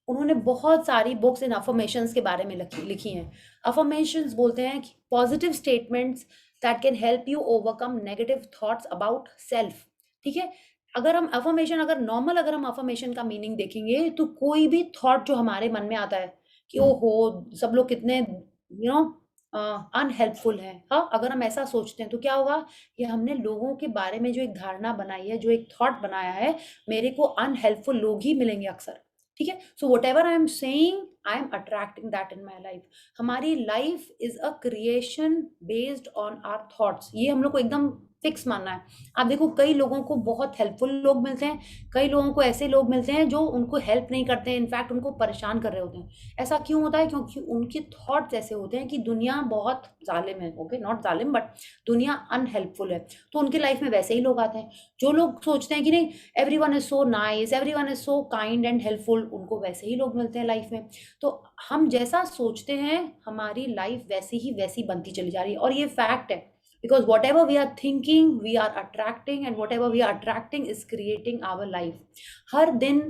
उन्होंने बहुत सारी बुक्स इन अफर्मेशंस के बारे में लिखी हैं। अफर्मेशंस बोलते हैं कि positive statements that can help you overcome negative thoughts about self, ठीक है? अगर हम अफर्मेशन, अगर नॉर्मल, अगर हम अफर्मेशन का मीनिंग देखेंगे तो कोई भी थॉट जो हमारे मन में आता है कि ओहो, सब लोग कितने, यू नो, अनहेल्पफुल है, हाँ, अगर हम ऐसा सोचते हैं तो क्या होगा? कि हमने लोगों के बारे में जो एक धारणा बनाई है, जो एक थॉट बनाया है, मेरे को अनहेल्पफुल लोग ही मिलेंगे अक्सर, ठीक है? So whatever I am saying, I am attracting that in my life. हमारी life is a creation based on our thoughts, ये हम लोग को एकदम फिक्स मानना है। आप देखो कई लोगों को बहुत हेल्पफुल लोग मिलते हैं, कई लोगों को ऐसे लोग मिलते हैं जो उनको हेल्प नहीं करते हैं, इनफैक्ट उनको परेशान कर रहे होते हैं। ऐसा क्यों होता है? क्योंकि उनके थॉट्स ऐसे होते हैं कि दुनिया बहुत जालिम है, ओके नॉट जालिम बट दुनिया अनहेल्पफुल है, तो उनके लाइफ में वैसे ही लोग आते हैं। जो लोग सोचते हैं कि नहीं everyone is so nice, everyone is so kind and helpful, उनको वैसे ही लोग मिलते हैं लाइफ में। तो हम जैसा सोचते हैं हमारी लाइफ वैसी ही वैसी बनती चली जा रही है, और ये फैक्ट है। Because whatever we are thinking we are attracting, and whatever we are attracting is creating our life. हर दिन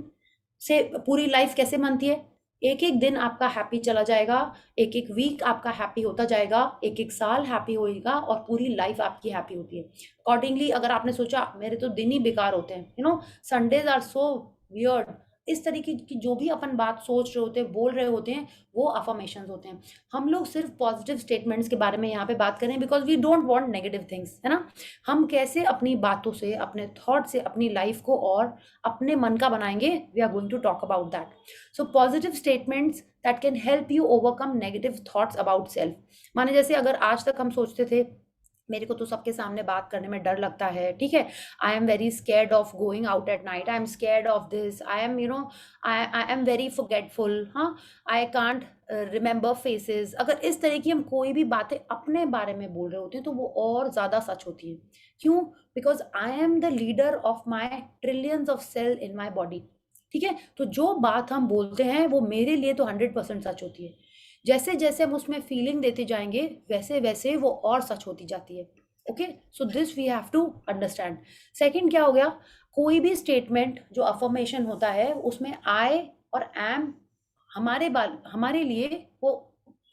से पूरी लाइफ कैसे बनती है? एक एक दिन आपका हैप्पी चला जाएगा, एक एक वीक आपका हैप्पी होता जाएगा, एक एक साल हैप्पी होएगा, और पूरी लाइफ आपकी हैप्पी होती है। अकॉर्डिंगली अगर आपने सोचा मेरे तो दिन ही बेकार होते हैं, you know Sundays are so weird, इस तरीके की जो भी अपन बात सोच रहे होते हैं, बोल रहे होते हैं, वो अफर्मेशंस होते हैं। हम लोग सिर्फ पॉजिटिव स्टेटमेंट्स के बारे में यहाँ पे बात करें because we don't want negative things, है ना। हम कैसे अपनी बातों से, अपने थॉट से अपनी लाइफ को और अपने मन का बनाएंगे, we are going to talk about that. So positive statements that can help you overcome negative thoughts about self. माने जैसे अगर आज तक हम सोचते थे मेरे को तो सबके सामने बात करने में डर लगता है, ठीक है, I am very scared of going out at night, I am scared of this, I am you know I am very forgetful, हाँ, आई कांट रिमेंबर फेसेस। अगर इस तरह की हम कोई भी बातें अपने बारे में बोल रहे होते हैं तो वो और ज़्यादा सच होती हैं। क्यों? Because I am the leader of my trillions of cell in my body. ठीक है, तो जो बात हम बोलते हैं वो मेरे लिए तो 100% सच होती है। जैसे जैसे हम उसमें फीलिंग देते जाएंगे वैसे वैसे वो और सच होती जाती है। Okay, so this we have to understand. Second क्या हो गया? कोई भी स्टेटमेंट जो अफर्मेशन होता है उसमें आई और एम हमारे लिए वो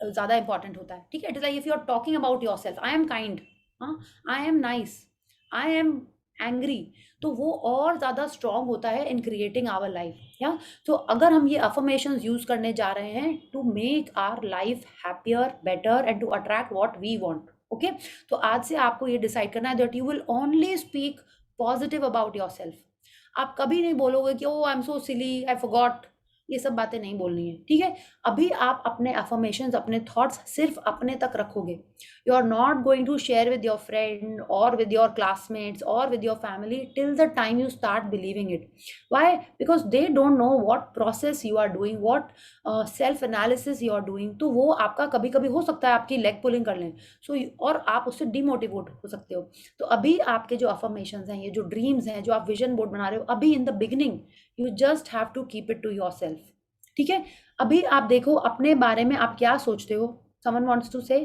ज़्यादा इंपॉर्टेंट होता है। ठीक है, it is like if you are talking about yourself, I am kind, हाँ, I am nice, I am angry, तो वो और ज़्यादा स्ट्रॉन्ग होता है इन क्रिएटिंग आवर लाइफ। या तो अगर हम ये अफर्मेशंस यूज करने जा रहे हैं to make our life happier, better and to attract what we want, okay, तो आज से आपको ये डिसाइड करना है that you will only speak positive about yourself. आप कभी नहीं बोलोगे कि ओ आई am so silly, I forgot, ये सब बातें नहीं बोलनी है। ठीक है, अभी आप अपने अफर्मेशंस, अपने थॉट्स सिर्फ अपने तक रखोगे। You are not going to share with your friend और विद योर क्लासमेट्स और with your family till the time you start believing it. Why? Because they don't know what process you are doing, what self analysis you are doing. तो वो आपका कभी कभी हो सकता है आपकी लेग पुलिंग कर लें, सो और आप उससे डिमोटिवेट हो सकते हो। तो अभी आपके जो अफर्मेशंस हैं, ये जो ड्रीम्स हैं, जो आप विजन बोर्ड बना रहे हो, अभी in the beginning you just have to keep it to yourself. ठीक है, अभी आप देखो अपने बारे में आप क्या सोचते हो। Someone wants to say,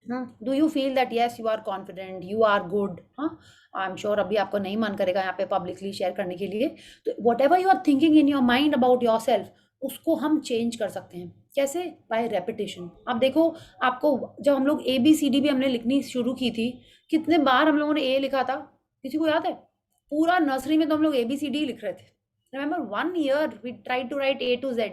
do you feel that yes you are confident, you are good? हाँ, आई एम श्योर अभी आपको नहीं मन करेगा यहाँ पे पब्लिकली शेयर करने के लिए। तो whatever you are thinking in your mind about yourself, उसको हम चेंज कर सकते हैं। कैसे? By repetition. आप देखो, आपको जब हम लोग ABCD भी हमने लिखनी शुरू की थी, कितने बार हम लोगों ने ए लिखा था, किसी को याद है? पूरा नर्सरी में तो हम लोग ABCD लिख रहे थे। Remember 1 year we try to write A to Z,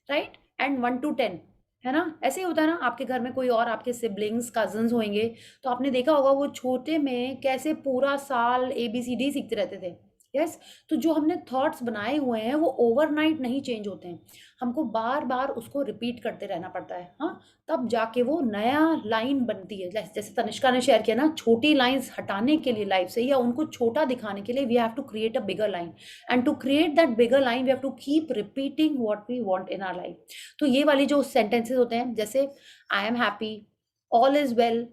right, and 1 to 10, है ना। ऐसे ही होता है ना, आपके घर में कोई और आपके सिबलिंग्स, कजन्स होंगे, तो आपने देखा होगा वो छोटे में कैसे पूरा साल ABCD सीखते रहते थे। यस, तो जो हमने थॉट्स बनाए हुए हैं वो ओवरनाइट नहीं चेंज होते हैं, हमको बार बार उसको रिपीट करते रहना पड़ता है, हाँ, तब जाके वो नया लाइन बनती है। जैसे तनिष्का ने शेयर किया ना, छोटी लाइंस हटाने के लिए लाइफ से या उनको छोटा दिखाने के लिए we have to create a bigger line, and to create that bigger line we have to keep repeating what we want in our life. तो ये वाली जो सेंटेंसेस होते हैं, जैसे I am happy, all is well,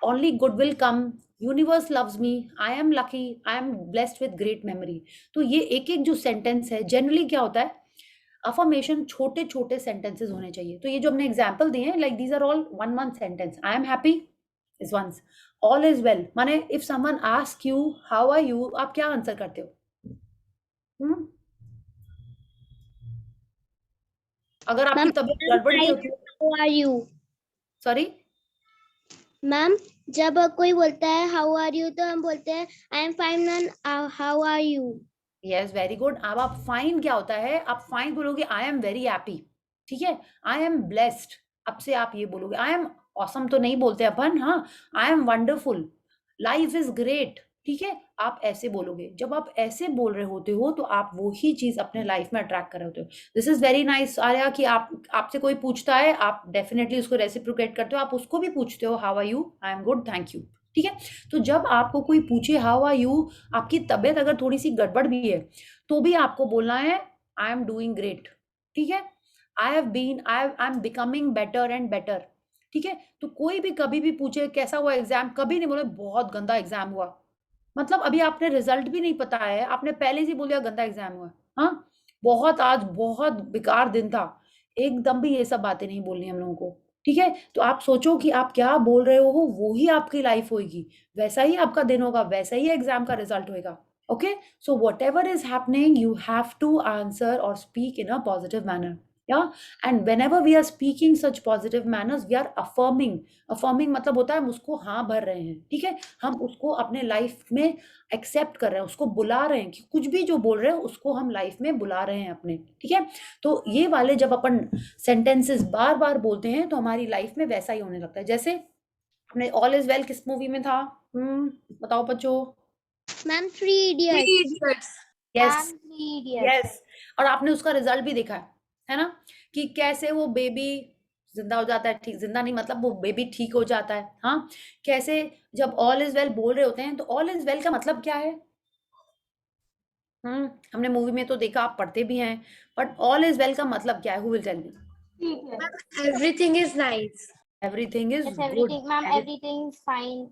only good will come, universe loves me, I am lucky, I am blessed with great memory. तो ये एक एक जो सेंटेंस है, जनरली क्या होता है, अफर्मेशन छोटे छोटे सेंटेंसेस होने चाहिए। तो ये जो हमने एग्जाम्पल दिए हैं, like these are all 1 month sentence. I am happy is once, all is well, माने if someone ask you how are you, आप क्या आंसर करते हो? अगर आपकी तबीयत गड़बड़ नहीं होती, how are you, sorry ma'am, जब कोई बोलता है हाउ आर यू तो हम बोलते हैं I am fine ma'am, how are you. Yes, very good. अब आप फाइन क्या होता है? आप फाइन बोलोगे आई एम वेरी हैप्पी, ठीक है, आई एम ब्लेस्ड, अब से आप ये बोलोगे। आई एम ऑसम तो नहीं बोलते अपन, हाँ, I M wonderful, life is great, ठीक है, आप ऐसे बोलोगे। जब आप ऐसे बोल रहे होते हो तो आप वो ही चीज अपने लाइफ में अट्रैक्ट कर रहे होते हो। This is very nice Arya कि आपसे कोई पूछता है, आप डेफिनेटली उसको रेसिप्रोकेट करते हो, आप उसको भी पूछते हो how are you, I am good, thank you. ठीक है। तो जब आपको कोई पूछे हाउ आर यू, आपकी तबीयत अगर थोड़ी सी गड़बड़ भी है तो भी आपको बोलना है आई एम डूइंग ग्रेट। ठीक है, I am becoming better and better. ठीक है, तो कोई भी कभी भी पूछे कैसा हुआ एग्जाम, कभी नहीं बोले बहुत गंदा एग्जाम हुआ। मतलब अभी आपने रिजल्ट भी नहीं पता है, आपने पहले से बोल दिया गंदा एग्जाम हुआ। हाँ, बहुत आज बहुत बेकार दिन था, एकदम भी ये सब बातें नहीं बोलनी हम लोगों को। ठीक है, तो आप सोचो कि आप क्या बोल रहे हो, वो ही आपकी लाइफ होगी, वैसा ही आपका दिन होगा, वैसा ही एग्जाम का रिजल्ट होगा। Okay, so whatever is happening you have to answer और speak in a positive manner. Yeah, and whenever we are speaking such positive manners we are affirming. Affirming मतलब होता है हम उसको हाँ भर रहे हैं। ठीक है, हम उसको अपने लाइफ में एक्सेप्ट कर रहे हैं, उसको बुला रहे हैं कि कुछ भी जो बोल रहे हैं उसको हम लाइफ में बुला रहे हैं अपने। ठीक है, तो ये वाले जब अपन सेंटेंसेस बार बार बोलते हैं तो हमारी लाइफ में वैसा ही होने लगता है। जैसे अपने ऑल इज वेल किस मूवी में था? बताओ बच्चों। Ma'am 3 idiots. Yes, 3 idiots. Yes. और आपने उसका रिजल्ट भी देखा है ना, कि कैसे वो बेबी जिंदा हो जाता है। ठीक, जिंदा नहीं मतलब वो बेबी ठीक हो जाता है। हाँ, कैसे जब ऑल इज वेल बोल रहे होते हैं तो ऑल इज वेल का मतलब क्या है? हमने मूवी में तो देखा, आप पढ़ते भी हैं, बट ऑल इज वेल का मतलब क्या है? Who will tell me? ठीक है। Everything is nice. Everything is Yes, good. everything, ma'am. Everything is fine.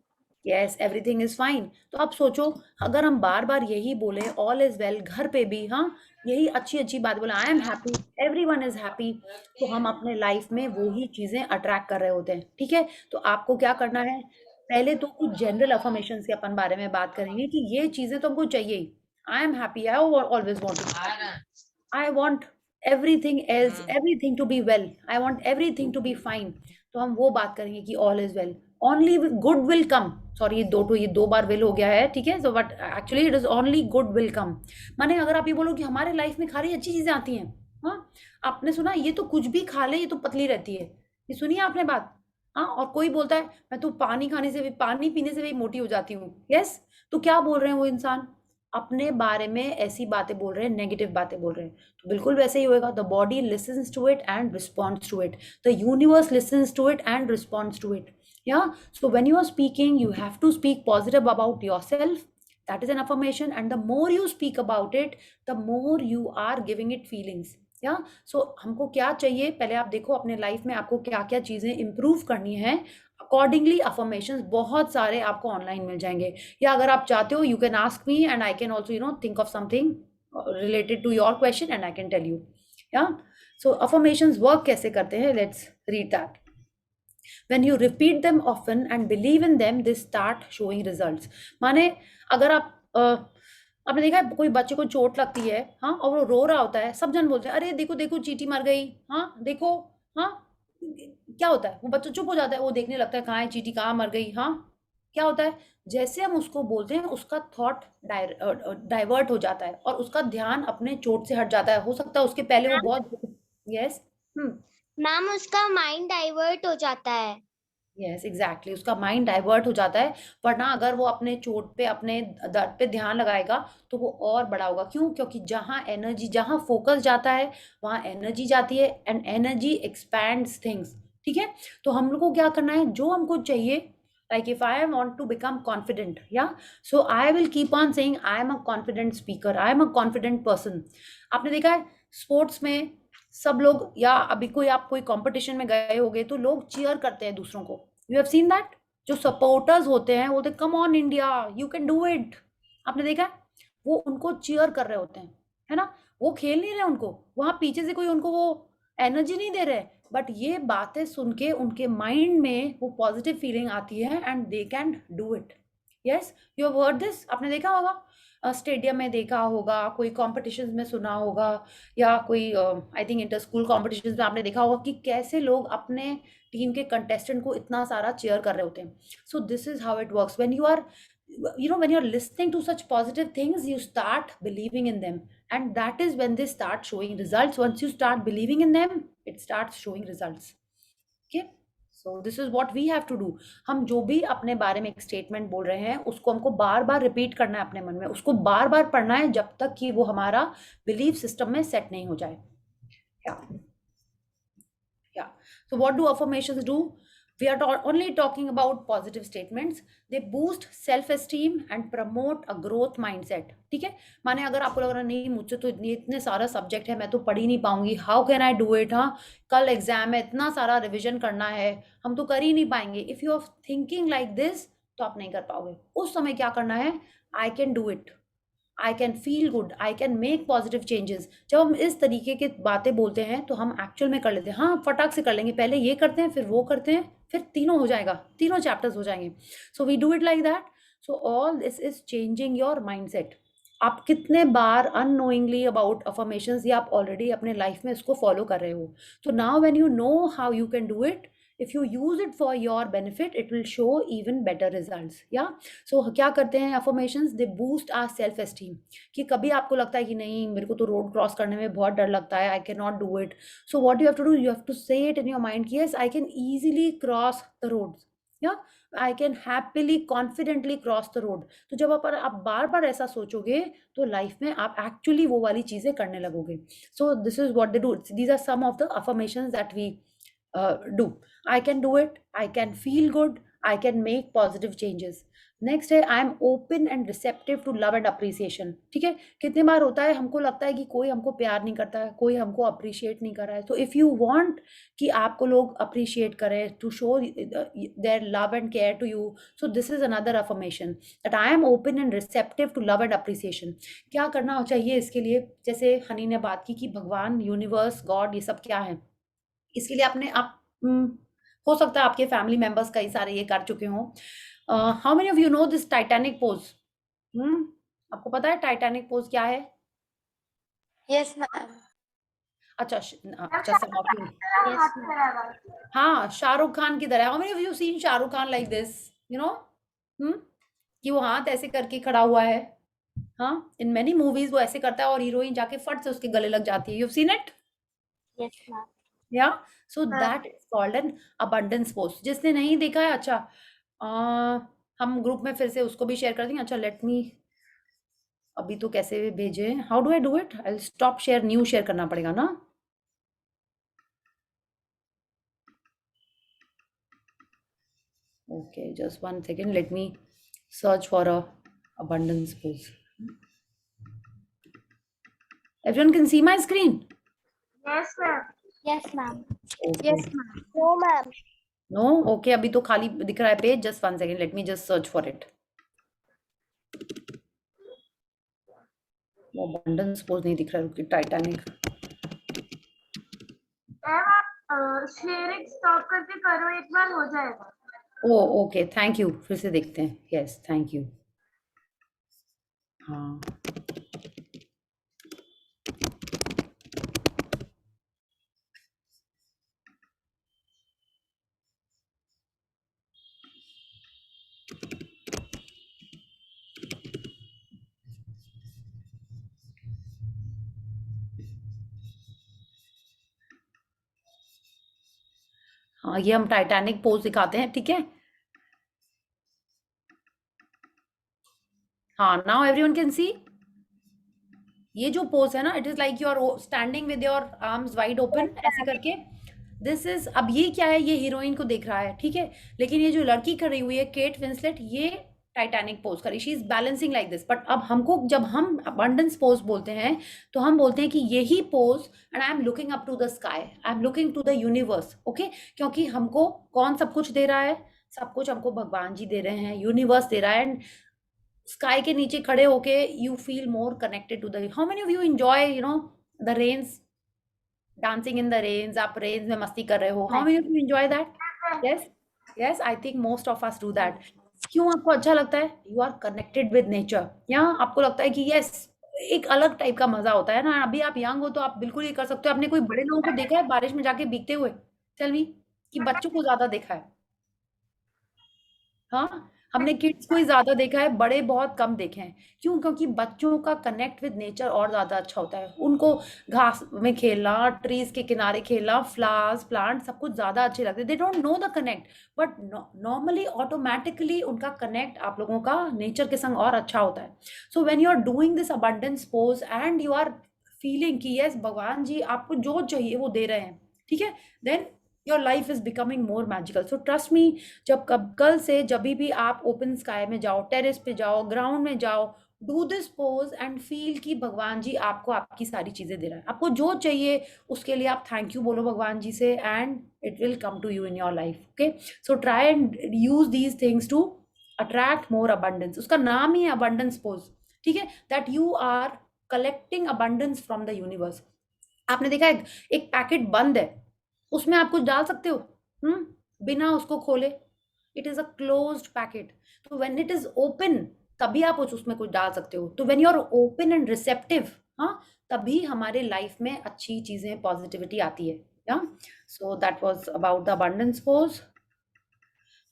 Yes, everything is fine. तो आप सोचो, अगर हम बार बार यही बोले ऑल इज वेल, घर पे भी हाँ यही अच्छी अच्छी बात बोले, आई am happy, everyone is happy, तो हम अपने लाइफ में वो ही चीजें अट्रैक्ट कर रहे होते हैं। ठीक है, तो आपको क्या करना है, पहले तो कुछ जनरल अफर्मेशन के अपन बारे में बात करेंगे कि ये चीजें तो हमको चाहिए ही। I am happy, I always want to, I want everything else, everything to be well. I want everything to be fine. तो हम वो बात करेंगे कि all is well. Only good will come. Sorry, ये दो बार will हो गया है। ठीक है, so but actually it is only good will come. माने अगर आप ये बोलो कि हमारे लाइफ में खाली अच्छी चीजें आती हैं, हाँ, आपने सुना ये तो कुछ भी खा ले ये तो पतली रहती है, ये सुनिए आपने बात। हाँ, और कोई बोलता है मैं तो पानी खाने से भी, पानी पीने से भी मोटी हो जाती हूँ। यस, तो क्या बोल रहे हैं वो इंसान? अपने बारे में ऐसी बातें बोल रहे हैं, नेगेटिव बातें बोल रहे हैं। तो बिल्कुल वैसे ही होएगा। The body listens to it and responds to it, the universe listens to it and responds to it. Yeah, so when you are speaking you have to speak positive about yourself, that is an affirmation, and the more you speak about it the more you are giving it feelings। या, सो हमको क्या चाहिए, पहले आप देखो अपने life में आपको क्या क्या चीजें इंप्रूव करनी है, अकॉर्डिंगली अफर्मेशंस बहुत सारे आपको ऑनलाइन मिल जाएंगे। या अगर आप चाहते हो you can ask me and I can also think of something related to your question and I can tell you. Yeah, so affirmations work कैसे करते हैं, let's read that. When you repeat them often and believe in them, they start showing results। माने अगर आप आपने देखा है कोई बच्चे को चोट लगती है, हाँ, और वो रो रहा होता है, सब जन बोलते हैं अरे देखो देखो चींटी मर गई, हाँ देखो, हाँ, क्या होता है, वो बच्चा चुप हो जाता है, वो देखने लगता है कहाँ है चींटी, कहाँ मर गई। हाँ, क्या होता है, जैसे हम उसको बोलते हैं उसका थॉट डाइवर्ट हो जाता है और उसका ध्यान अपने चोट से हट जाता है। हो सकता है उसके पहले वो बहुत, यस, मैम उसका माइंड डाइवर्ट हो जाता है। यस, एग्जैक्टली, उसका माइंड डाइवर्ट हो जाता है। वरना अगर वो अपने चोट पे, अपने दर्द पे ध्यान लगाएगा तो वो और बड़ा होगा। क्यों? क्योंकि जहाँ एनर्जी, जहाँ फोकस जाता है वहाँ एनर्जी जाती है, एंड एनर्जी एक्सपैंड्स थिंग्स। ठीक है, तो हम लोग को क्या करना है, जो हमको चाहिए, like if I want to become confident, yeah, so I will keep on saying I am a confident speaker, I am a confident person. आपने देखा है स्पोर्ट्स में सब लोग, या अभी कोई आप कोई कंपटीशन में गए होगे तो लोग चीयर करते हैं दूसरों को। यू हैव सीन दैट, जो सपोर्टर्स होते हैं वो बोलते come on India, you can do it. आपने देखा है, वो उनको चीयर कर रहे होते हैं, है ना, वो खेल नहीं रहे, उनको वहां पीछे से कोई उनको वो एनर्जी नहीं दे रहे, बट ये बातें सुन के उनके माइंड में वो पॉजिटिव फीलिंग आती है and they can do it. Yes, you have heard this, आपने देखा होगा, स्टेडियम में देखा होगा, कोई कॉम्पिटिशन में सुना होगा, या कोई I think inter school competition में आपने देखा होगा कि कैसे लोग अपने टीम के कंटेस्टेंट को इतना सारा चेयर कर रहे होते हैं। So this is how it works when you are, when you're listening to such positive things you start believing in them, and that is when they start showing results। once you start believing in them it starts showing results। okay, so this is what we have to do। हम जो भी अपने बारे में एक statement बोल रहे हैं उसको हमको बार बार रिपीट करना है अपने मन में, उसको बार बार पढ़ना है जब तक कि वो हमारा बिलीफ सिस्टम में सेट नहीं हो जाए। yeah, yeah, so what do affirmations do? We are only talking about positive statements. They boost self esteem and promote a growth mindset. ठीक है, माने अगर आपको लग रहा नहीं मुझसे तो इतने सारा सब्जेक्ट है, मैं तो पढ़ ही नहीं पाऊंगी, how can I do it, हाँ कल एग्जाम है, इतना सारा रिविजन करना है, हम तो कर ही नहीं पाएंगे, if you are thinking like this तो आप नहीं कर पाओगे। उस समय क्या करना है, I can do it, I can feel good, I can make positive changes. जब हम इस तरीके की बातें बोलते हैं तो हम एक्चुअल में कर लेते हैं, हाँ फटाक से कर लेंगे, पहले ये करते हैं फिर वो करते हैं, फिर तीनों हो जाएगा, तीनों चैप्टर्स हो जाएंगे। So we do it like that. So all this is changing your mindset. आप कितने बार अननोइंगली अबाउट अफर्मेशंस या आप ऑलरेडी अपने लाइफ में इसको फॉलो कर रहे हो। तो now when you know how you can do it, if you use it for your benefit, it will show even better results. Yeah, so क्या करते हैं affirmations, they boost our self esteem। कि कभी आपको लगता है कि नहीं मेरे को तो रोड क्रॉस करने में बहुत डर लगता है, I cannot do it, so what you have to do, you have to say it in your mind कि yes I can easily cross the roads, yeah I can happily confidently cross the road। तो जब आप बार बार ऐसा सोचोगे तो life में आप actually वो वाली चीजें करने लगोगे। So this is what they do, these are some of the affirmations that we do। I can do it, I can feel good, I can make positive changes। Next है I am open and receptive to love and appreciation. ठीक है, कितने बार होता है हमको लगता है कि कोई हमको प्यार नहीं करता है, कोई हमको अप्रिशिएट नहीं कर रहा है। तो इफ़ यू वांट कि आपको लोग अप्रिशिएट करें, to show their love and care to you, so this is another affirmation that I am open and receptive to love and appreciation. क्या करना चाहिए इसके लिए, जैसे हनी ने बात की कि भगवान, यूनिवर्स, गॉड, ये सब क्या है, इसके लिए आपने हो सकता है आपके फैमिली मेंबर्स कई सारे ये कर चुके हों। How many of you know this Titanic pose? आपको पता है टाइटैनिक पोज क्या है? Yes ma'am. अच्छा अच्छा, सब ऑफ यू, हाँ शाहरुख खान की तरह। How many of you seen Shahrukh Khan like this, you know, कि वो हाथ ऐसे करके खड़ा हुआ है, हाँ इन मेनी मूवीज वो ऐसे करता है और हीरोइन जाके फट से उसके गले लग जाती है। You seen it? Yes ma'am. Yeah, so that is called an abundance pose। जिसने नहीं देखा है, अच्छा हम ग्रुप में फिर से उसको भी शेयर कर देंगे। अच्छा लेट मी, अभी तो कैसे भेजे, how do I do it, I stop share, new share करना पड़ेगा ना। Okay just 1 second, let me search for a abundance pose। Everyone can see my screen? Yes, ma'am. Yes ma'am. Okay. Yes, ma'am. No, ma'am. No okay, अभी तो खाली दिख रहा है page, just 1 second, let me just search for it. वो abundance pose नहीं दिख रहा है, टाइटैनिक। शेयरिंग स्टॉप करके करो, एक बार हो जाएगा। ओ ओके, थैंक यू, फिर से देखते हैं। Yes thank you. हाँ हाँ, ये हम टाइटैनिक पोज दिखाते हैं, ठीक है। हाँ नाउ एवरीवन कैन सी। ये जो पोज है ना, it is like you are standing with your arms wide open ऐसे करके। दिस इज, अब ये क्या है, ये हीरोइन को देख रहा है, ठीक है, लेकिन ये जो लड़की खड़ी हुई है केट विंसलेट, ये टाइटैनिक पोज करी, she is balancing like this. But अब हमको, जब हम अबंडेंस पोज बोलते हैं तो हम बोलते हैं कि यही pose, and I am looking up to the sky, I am looking to the universe. Okay, क्योंकि हमको कौन सब कुछ दे रहा है, सब कुछ हमको भगवान जी दे रहे हैं, यूनिवर्स दे रहा है। एंड स्काई के नीचे खड़े होके you feel more connected to the, how many of you enjoy you know the rains, dancing in the rains, आप रेन्स में मस्ती कर रहे हो, how many of you enjoy that? Yes yes, I think most of us do that. क्यों आपको अच्छा लगता है? You are connected with nature, या आपको लगता है कि यस एक अलग टाइप का मजा होता है ना। अभी आप यंग हो तो आप बिल्कुल ये कर सकते हो। आपने कोई बड़े लोगों को देखा है बारिश में जाके भीगते हुए? टेल मी, कि बच्चों को ज्यादा देखा है? हाँ, हमने किड्स को ही ज्यादा देखा है, बड़े बहुत कम देखे हैं। क्यों? क्योंकि बच्चों का कनेक्ट विद नेचर और ज्यादा अच्छा होता है। उनको घास में खेलना, ट्रीज के किनारे खेलना, फ्लावर्स, प्लांट, सब कुछ ज्यादा अच्छे लगते हैं। दे don't know the connect, but normally automatically उनका कनेक्ट आप लोगों का नेचर के संग और अच्छा होता है। So when you are doing this abundance pose and you are feeling कि यस भगवान जी आपको जो चाहिए वो दे रहे हैं, ठीक है, then your life is becoming more magical. So trust me, जब कल से जब भी आप ओपन स्काई में जाओ, टेरेस पे जाओ, ग्राउंड में जाओ, do this pose and feel कि भगवान जी आपको आपकी सारी चीजें दे रहा है। आपको जो चाहिए उसके लिए आप थैंक यू बोलो भगवान जी से, and it will come to you in your life. Okay, so try and use these things to attract more abundance. उसका नाम ही है अबंडेंस पोज, ठीक है, that you are collecting abundance from the universe. आपने देखा है एक पैकेट बंद है, उसमें आप कुछ डाल सकते हो? बिना उसको खोले, it is a closed packet. तो व्हेन इट इज ओपन, तभी आप उसमें कुछ डाल सकते हो। तो when you are open and receptive, हाँ, तभी हमारे लाइफ में अच्छी चीजें, पॉजिटिविटी आती है। Yeah so that was about the abundance pose.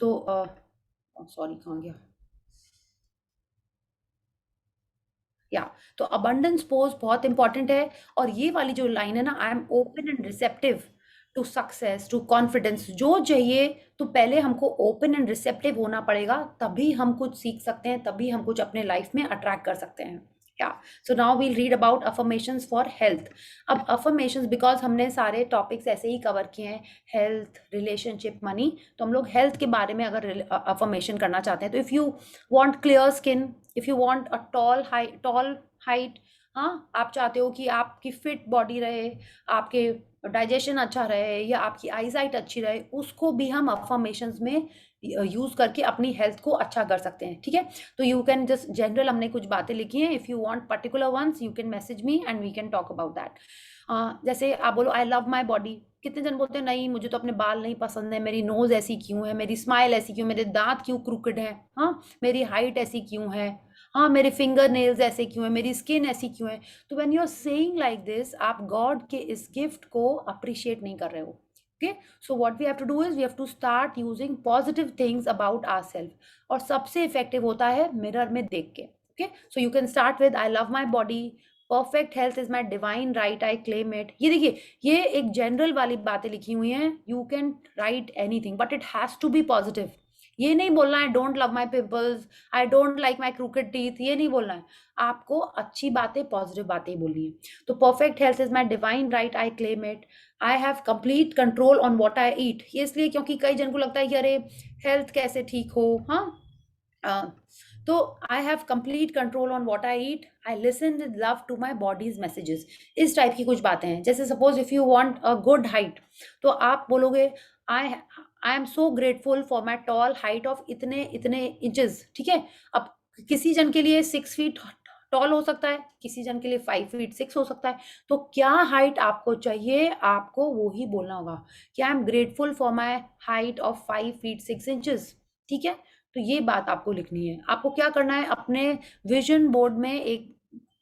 तो सॉरी, कहाँ गया? या तो अबंडेंस पोज बहुत इंपॉर्टेंट है। और ये वाली जो लाइन है ना, I am open and receptive to success, to confidence, जो चाहिए, तो पहले हमको ओपन एंड रिसेप्टिव होना पड़ेगा, तभी हम कुछ सीख सकते हैं, तभी हम कुछ अपने लाइफ में अट्रैक्ट कर सकते हैं। या so now we'll read about affirmations for health. अब अफर्मेशंस, बिकॉज हमने सारे टॉपिक्स ऐसे ही कवर किए हैं, हेल्थ, रिलेशनशिप, मनी, तो हम लोग हेल्थ के बारे में अगर अफर्मेशन करना चाहते हैं, तो if you want clear skin, if you want a tall height, हाँ, आप चाहते हो कि आपकी फिट बॉडी रहे, आपके डाइजेशन अच्छा रहे, या आपकी आईसाइट अच्छी रहे, उसको भी हम अफर्मेशंस में यूज करके अपनी हेल्थ को अच्छा कर सकते हैं। ठीक है, तो यू कैन जस्ट जनरल, हमने कुछ बातें लिखी हैं, if you want particular ones you can message me and we can talk about that. जैसे आप बोलो आई लव माई बॉडी, कितने जन बोलते हैं नहीं मुझे तो अपने बाल नहीं पसंद है, मेरी नोज ऐसी क्यों है, मेरी स्माइल ऐसी क्यों, मेरे दांत क्यों क्रूकेड है, हाँ, मेरी हाइट ऐसी क्यों है, हाँ, मेरे फिंगर नेल्स ऐसे क्यों है, मेरी स्किन ऐसी क्यों है। तो when you are saying like this, आप गॉड के इस गिफ्ट को अप्रिशिएट नहीं कर रहे हो। Okay, so what we have to do is we have to start using positive things about ourselves. और सबसे इफेक्टिव होता है मिरर में देख के। Okay, so you can start with I love my body, perfect health is my divine right, I claim it. ये देखिए, ये एक जनरल वाली बातें लिखी हुई हैं, you can write anything but it has to be positive. ये नहीं बोलना है don't love my pimples, I don't like my crooked teeth, ये नहीं बोलना है। आपको अच्छी बातें, पॉजिटिव बातें ही बोलनी है। तो perfect health is my divine right, I claim it. I have complete control on what I eat. ये इसलिए क्योंकि कई जन को लगता है कि अरे हेल्थ कैसे ठीक हो, हाँ, तो I have complete control on what I eat, I listen with love to my body's messages. इस टाइप की कुछ बातें हैं। जैसे suppose if you want a good height, तो आप बोलोगे I I am so grateful for my tall height of इतने इतने इंचेस। ठीक है, अब किसी जन के लिए 6 फीट टॉल हो सकता है, किसी जन के लिए 5 फीट 6 हो सकता है। तो क्या हाइट आपको चाहिए, आपको वो ही बोलना होगा कि I am grateful for my height of 5 feet 6 inches. ठीक है, तो ये बात आपको लिखनी है। आपको क्या करना है, अपने विजन बोर्ड में एक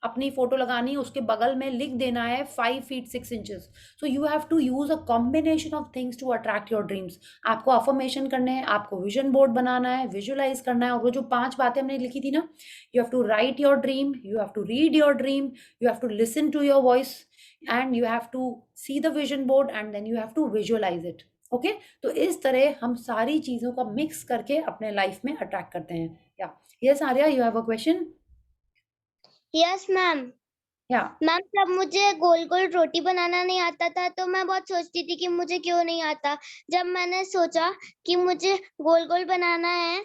अपनी फोटो लगानी है, उसके बगल में लिख देना है 5 feet 6 inches. So you have to use a combination of things to attract your dreams. आपको अफर्मेशन करने हैं, आपको विजन बोर्ड बनाना है, विजुअलाइज करना है, और वो जो 5 बातें हमने लिखी थी ना, you have to write your dream, you have to read your dream, you have to listen to your voice, and you have to see the vision board, and then you have to visualize it. Okay, तो इस तरह हम सारी चीजों का mix करके अपने life में अट्रैक्ट करते हैं। या yes Arya, you have a question? Yes ma'am. या मैम, जब मुझे गोल गोल रोटी बनाना नहीं आता था तो मैं बहुत सोचती थी कि मुझे क्यों नहीं आता। जब मैंने सोचा कि मुझे गोल गोल बनाना है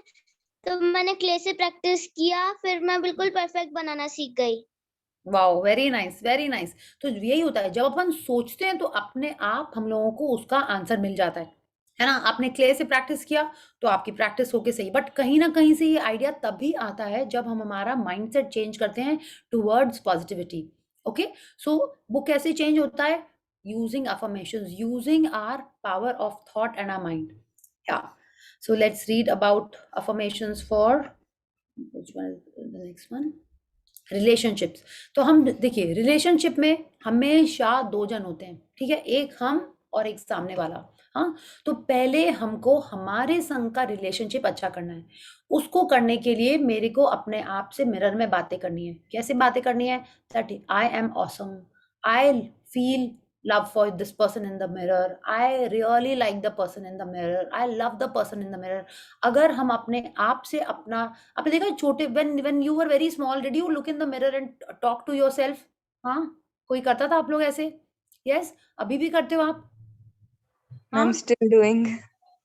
तो मैंने क्ले से प्रैक्टिस किया, फिर मैं बिल्कुल परफेक्ट बनाना सीख गई। Wow, very nice, very nice. तो यही होता है, जब अपन सोचते हैं तो अपने आप हम लोगों को उसका आंसर मिल जाता है ना। आपने क्ले से प्रैक्टिस किया तो आपकी प्रैक्टिस होके सही, बट कहीं ना कहीं से ये आइडिया तभी आता है जब हम हमारा माइंडसेट चेंज करते हैं टुवर्ड्स पॉजिटिविटी। ओके, सो वो कैसे चेंज होता है? Using affirmations, using our power of thought and our mind. Yeah so let's read about affirmations for which one is the next one? Relationships. तो हम देखिए, रिलेशनशिप में हमेशा 2 जन होते हैं, ठीक है, एक हम और एक सामने वाला। हाँ, तो पहले हमको हमारे संग का रिलेशनशिप अच्छा करना है। उसको करने के लिए मेरे को अपने आप से मिरर में बातें करनी है। कैसे बातें करनी है? That I M awesome, I feel love for this person in the mirror, I really like the person in the mirror, I love the person in the mirror। अगर हम अपने आप से अपना, आपने देखा है छोटे, when you were very small did you look in the mirror and talk to yourself? हाँ, कोई करता था आप लोग ऐसे? यस, अभी भी करते हो आप? हाँ? I'm still doing.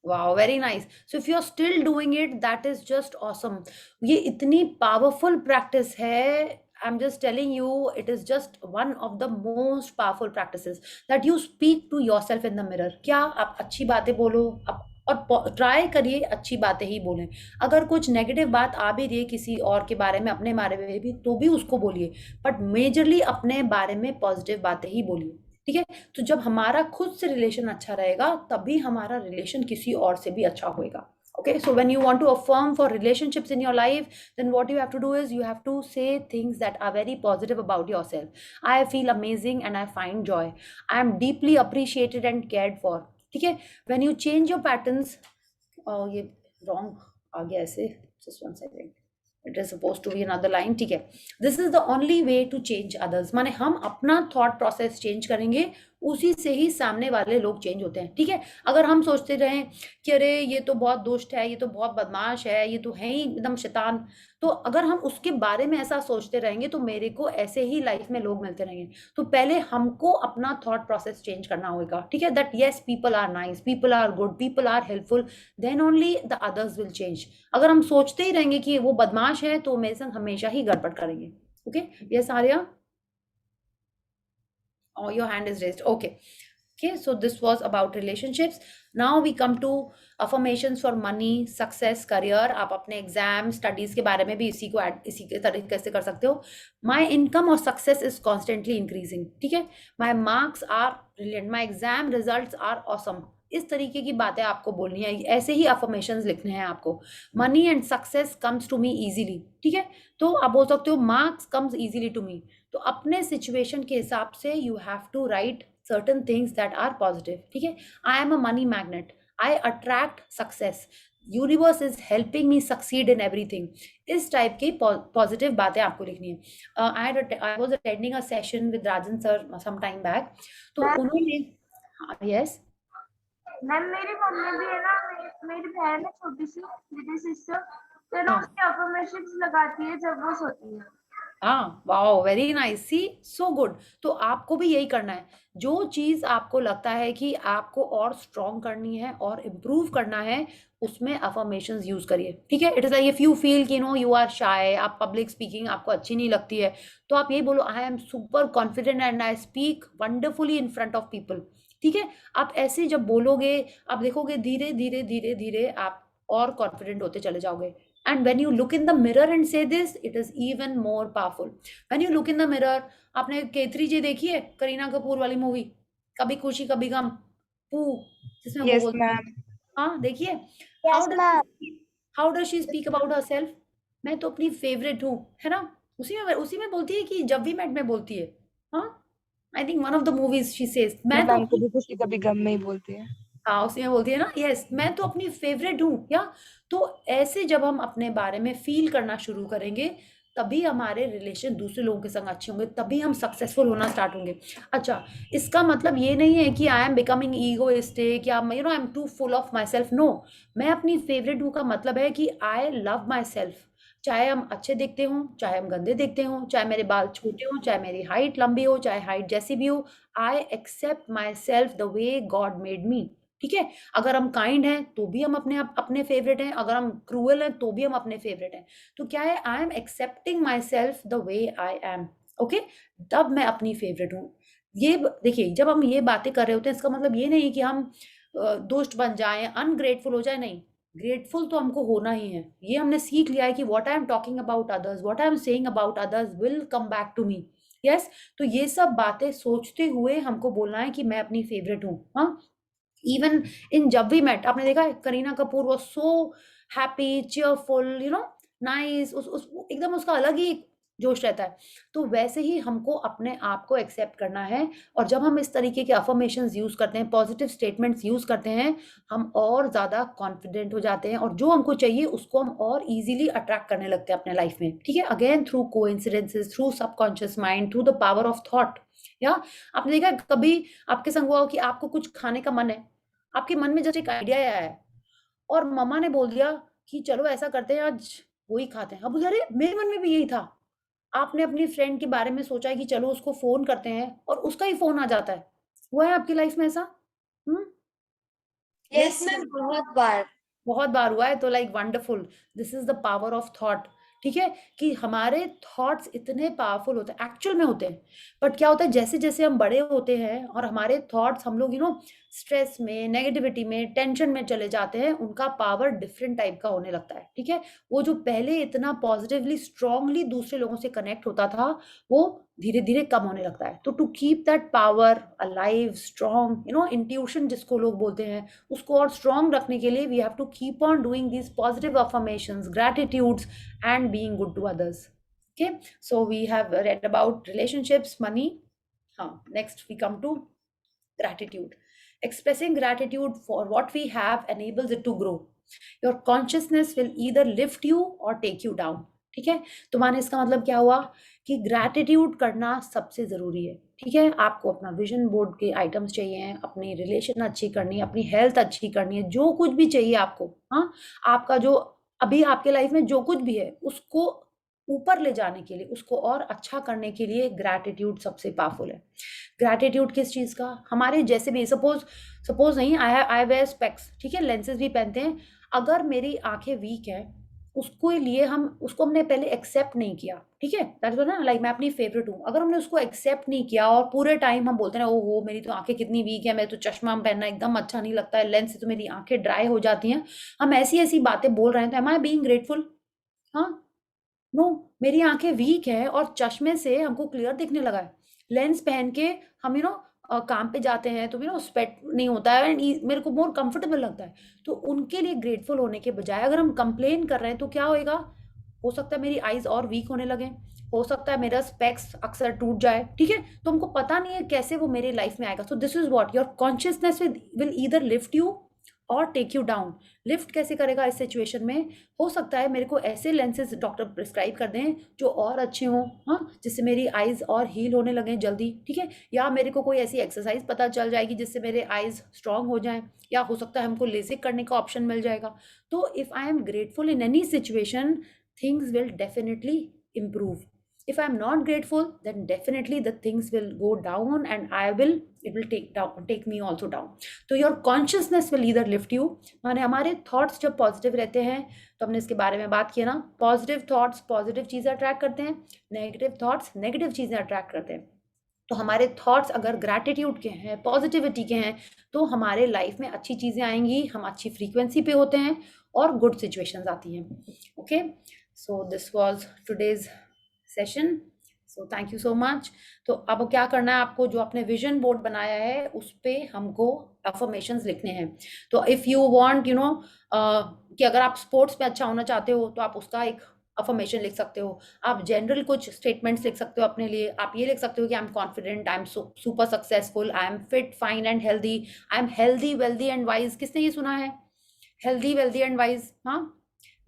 Wow, very nice. So if you are still doing it, that is just awesome. ये इतनी पावरफुल प्रैक्टिस है। I am just telling you, it is just one of the most powerful practices that you speak to yourself in the mirror. क्या आप अच्छी बातें बोलो, आप और ट्राई करिए अच्छी बातें ही बोलें। अगर कुछ नेगेटिव बात आ भी रही है किसी और के बारे में, अपने बारे में भी, तो भी उसको बोलिए, बट मेजरली अपने बारे में पॉजिटिव बातें ही बोलिए। ठीक है? तो जब हमारा खुद से रिलेशन अच्छा रहेगा, तभी हमारा रिलेशन किसी और से भी अच्छा होएगा। Okay, so when you want to affirm for relationships in your life, then what you have to do is you have to say things that are very positive about yourself. I feel amazing and I find joy. I am deeply appreciated and cared for. ठीक है? When you change your patterns, ये wrong आ गया ऐसे, just one second. It is supposed to be another line. ठीक है? This is the only way to change others. माने हम अपना thought process change करेंगे, उसी से ही सामने वाले लोग चेंज होते हैं। ठीक है? अगर हम सोचते रहें कि अरे ये तो बहुत दुष्ट है, ये तो बहुत बदमाश है, ये तो है ही एकदम शैतान, तो अगर हम उसके बारे में ऐसा सोचते रहेंगे तो मेरे को ऐसे ही लाइफ में लोग मिलते रहेंगे। तो पहले हमको अपना थॉट प्रोसेस चेंज करना होगा। ठीक है? That yes, people are nice, people are good, people are helpful, then only the others will change. अगर हम सोचते ही रहेंगे कि वो बदमाश है, तो मेरे संग हमेशा ही गड़बड़ करेंगे। Okay? Yes Arya? Oh, your hand is raised. Okay. Okay, so this was about relationships. Now we come to affirmations for money, success, career. आप अपने एग्जाम स्टडीज के बारे में भी इसी के तरीके से कर सकते हो। My income और success is constantly increasing. ठीक है? My marks are brilliant. My exam results are awesome. इस तरीके की बातें आपको बोलनी है, ऐसे ही अफर्मेशंस लिखने हैं आपको। Money and success comes to me easily. ठीक है? तो आप बोल सकते हो marks comes easily to me. तो अपने सिचुएशन के हिसाब से you have to write certain things that are positive. ठीक है? I am a money magnet, I attract success, universe is helping me succeed in everything. इस टाइप की positive बातें आपको लिखनी है। I was attending a session with Rajan sir some time back, तो उन्होंने, यस मैम मेरी मम्मी भी है ना, मेरी बहन है छोटी सी, लिटिल सिस्टर, तो ना हाँ। उसकी अफर्मेशंस लगाती है जब वो सोती है। हाँ, वाओ, वेरी नाइस, सी सो गुड। तो आपको भी यही करना है। जो चीज आपको लगता है कि आपको और स्ट्रॉन्ग करनी है और इम्प्रूव करना है, उसमें अफर्मेशंस यूज करिए। ठीक है? It is like if you feel कि नो यू आर शाय, आप पब्लिक स्पीकिंग आपको अच्छी नहीं लगती है, तो आप यही बोलो, I am super confident and I speak wonderfully in front of people. ठीक है? आप ऐसे जब बोलोगे, आप देखोगे धीरे धीरे धीरे धीरे आप और कॉन्फिडेंट होते चले जाओगे। And when you look in the mirror and say this, it is even more powerful. When you look in the mirror, आपने K3J देखी है, करीना कपूर वाली मूवी, कभी खुशी कभी गम, पू, जिसमें वो Yes, बोलती है, ma'am. हाँ देखिए, Yes, ma'am. how does she speak about herself? मैं तो अपनी फेवरेट हूँ, है ना? उसी में बोलती है कि जब भी मैट में बोलती है, हाँ, I think one of the movies she says, मैं तो मैम कभी खुशी कभी गम में ही बोलती है। हाँ, उसी में बोलती है ना, यस, मैं तो अपनी फेवरेट हूँ, या तो ऐसे जब हम अपने बारे में फील करना शुरू करेंगे, तभी हमारे रिलेशन दूसरे लोगों के संग अच्छे होंगे, तभी हम सक्सेसफुल होना स्टार्ट होंगे। अच्छा, इसका मतलब ये नहीं है कि आई एम बिकमिंग ईगोइस्टिक या you know I am too full of myself. No, मैं अपनी फेवरेट हूँ का मतलब है कि आई लव माई सेल्फ। चाहे हम अच्छे दिखते हों, चाहे हम गंदे दिखते हों, चाहे मेरे बाल छोटे हों, चाहे मेरी हाइट लंबी हो, चाहे हाइट जैसी भी हो, I accept myself the way God made me. ठीक है? अगर हम काइंड हैं तो भी हम अपने फेवरेट हैं, अगर हम क्रूअल हैं तो भी हम अपने फेवरेट हैं। तो क्या है, I am accepting my self the way I am. Okay, तब मैं अपनी फेवरेट हूँ। ये देखिए, जब हम ये बातें कर रहे होते हैं, इसका मतलब ये नहीं कि हम दुष्ट बन जाएं, अनग्रेटफुल हो जाए, नहीं, ग्रेटफुल तो हमको होना ही है। ये हमने सीख लिया है कि what I am talking about others, what I am saying about others will come back to me. Yes, तो ये सब बातें सोचते हुए हमको बोलना है कि मैं अपनी फेवरेट हूँ। हाँ, इवन इन जब वी मेट, आपने देखा है Kareena Kapoor was so happy, cheerful, you know, nice, उस एकदम उसका अलग ही जोश रहता है। तो वैसे ही हमको अपने आप को एक्सेप्ट करना है, और जब हम इस तरीके के अफर्मेशंस यूज करते हैं, पॉजिटिव स्टेटमेंट्स यूज करते हैं, हम और ज्यादा कॉन्फिडेंट हो जाते हैं, और जो हमको चाहिए उसको हम और इजीली अट्रैक्ट करने लगते हैं अपने लाइफ में। ठीक है? Again through coincidences, through subconscious mind, through the power of thought. या आपने देखा कभी आपके संग हुआ हो कि आपको कुछ खाने का मन है, आपके मन में जस्ट एक आइडिया आया है, और मम्मा ने बोल दिया कि चलो ऐसा करते हैं, आज वही खाते हैं। अब बोले, अरे मेरे मन में भी यही था। आपने अपनी फ्रेंड के बारे में सोचा है कि चलो उसको फोन करते हैं, और उसका ही फोन आ जाता है। हुआ है आपकी लाइफ में ऐसा? यस मैम, बहुत बार। बहुत बार हुआ है, तो like wonderful, this is the power of thought. ठीक है, कि हमारे थॉट्स इतने पावरफुल होते हैं, एक्चुअल में होते हैं, बट क्या होता है जैसे जैसे हम बड़े होते हैं और हमारे थॉट्स, हम लोग स्ट्रेस में, नेगेटिविटी में, टेंशन में चले जाते हैं, उनका पावर डिफरेंट टाइप का होने लगता है। ठीक है, वो जो पहले इतना पॉजिटिवली स्ट्रांगली दूसरे लोगों से कनेक्ट होता था, वो धीरे धीरे कम होने लगता है। तो to keep that power alive, strong, intuition जिसको लोग बोलते हैं, उसको और स्ट्रांग रखने के लिए we have to keep on doing these positive affirmations, gratitudes and being good to others. Okay, so we have read about relationships, money. Next we come to gratitude. Expressing gratitude for what we have enables it to grow. Your consciousness will either lift you or take you down. ठीक है, तो माने इसका मतलब क्या हुआ कि gratitude करना सबसे जरूरी है। ठीक है, आपको अपना विजन बोर्ड के आइटम्स चाहिए, अपनी रिलेशन अच्छी करनी है, अपनी हेल्थ अच्छी करनी है, जो कुछ भी चाहिए आपको, हाँ, आपका जो अभी आपके लाइफ में जो कुछ भी है उसको ऊपर ले जाने के लिए, उसको और अच्छा करने के लिए ग्रैटिट्यूड सबसे पावरफुल है। ग्रैटिट्यूड किस चीज का? हमारे जैसे भी, सपोज नहीं, आई वेयर स्पेक्स, ठीक है, लेंसेज भी पहनते हैं। अगर मेरी आंखें वीक है, उसको लिए उसको हमने पहले एक्सेप्ट नहीं किया, ठीक है, दैट्स ना, लाइक मैं अपनी फेवरेट हूँ, अगर हमने उसको एक्सेप्ट नहीं किया और पूरे टाइम हम बोलते हैं ओहो मेरी तो आंखें कितनी वीक है, मैं तो चश्मा पहनना एकदम अच्छा नहीं लगता है, लेंस से तो मेरी आंखें ड्राई हो जाती हैं, हम ऐसी ऐसी बातें बोल रहे हैं, तो एम आई बीइंग ग्रेटफुल? हाँ, नो, मेरी आंखें वीक है और चश्मे से हमको क्लियर दिखने लगा है, लेंस पहन के हम काम पे जाते हैं तो स्वेट नहीं होता है एंड मेरे को मोर कंफर्टेबल लगता है। तो उनके लिए ग्रेटफुल होने के बजाय अगर हम कंप्लेन कर रहे हैं तो क्या होएगा? हो सकता है मेरी आईज और वीक होने लगे, हो सकता है मेरा स्पेक्स अक्सर टूट जाए। ठीक है, तो हमको पता नहीं है कैसे वो मेरे लाइफ में आएगा। सो this is what your consciousness will either lift you और टेक यू डाउन। लिफ्ट कैसे करेगा इस सिचुएशन में? हो सकता है मेरे को ऐसे लेंसेज डॉक्टर प्रिस्क्राइब कर दें जो और अच्छे हों, हाँ, जिससे मेरी आईज और हील होने लगे जल्दी। ठीक है, या मेरे को कोई ऐसी एक्सरसाइज पता चल जाएगी जिससे मेरे आईज स्ट्रांग हो जाएं, या हो सकता है हमको लेसिक करने का ऑप्शन मिल जाएगा। तो if I am grateful in any situation, things will definitely improve. If I'm not grateful, then definitely the things will go down and it will take me also down. तो your consciousness will either lift you, माने हमारे thoughts जब positive रहते हैं, तो हमने इसके बारे में बात की ना, positive thoughts positive चीजें attract करते हैं, negative thoughts negative चीजें attract करते हैं। तो हमारे थॉट्स अगर ग्रैटिट्यूड के हैं, पॉजिटिविटी के हैं, तो हमारे लाइफ में अच्छी चीजें आएंगी, हम अच्छी फ्रीक्वेंसी पे होते हैं और गुड सिचुएशंस आती हैं। Okay, so this was today's session, so thank you so much. तो अब क्या करना है आपको, जो आपने विजन बोर्ड बनाया है उस पे हमको अफर्मेशंस लिखने हैं। तो इफ यू वांट कि अगर आप स्पोर्ट्स में अच्छा होना चाहते हो तो आप उसका एक अफर्मेशन लिख सकते हो। आप जनरल कुछ स्टेटमेंट्स लिख सकते हो अपने लिए। आप ये लिख सकते हो कि I am confident, I am super successful, I am fit fine and healthy, I am healthy wealthy and wise. किसने ये सुना है? हेल्दी वेल्दी एंड वाइज, हाँ,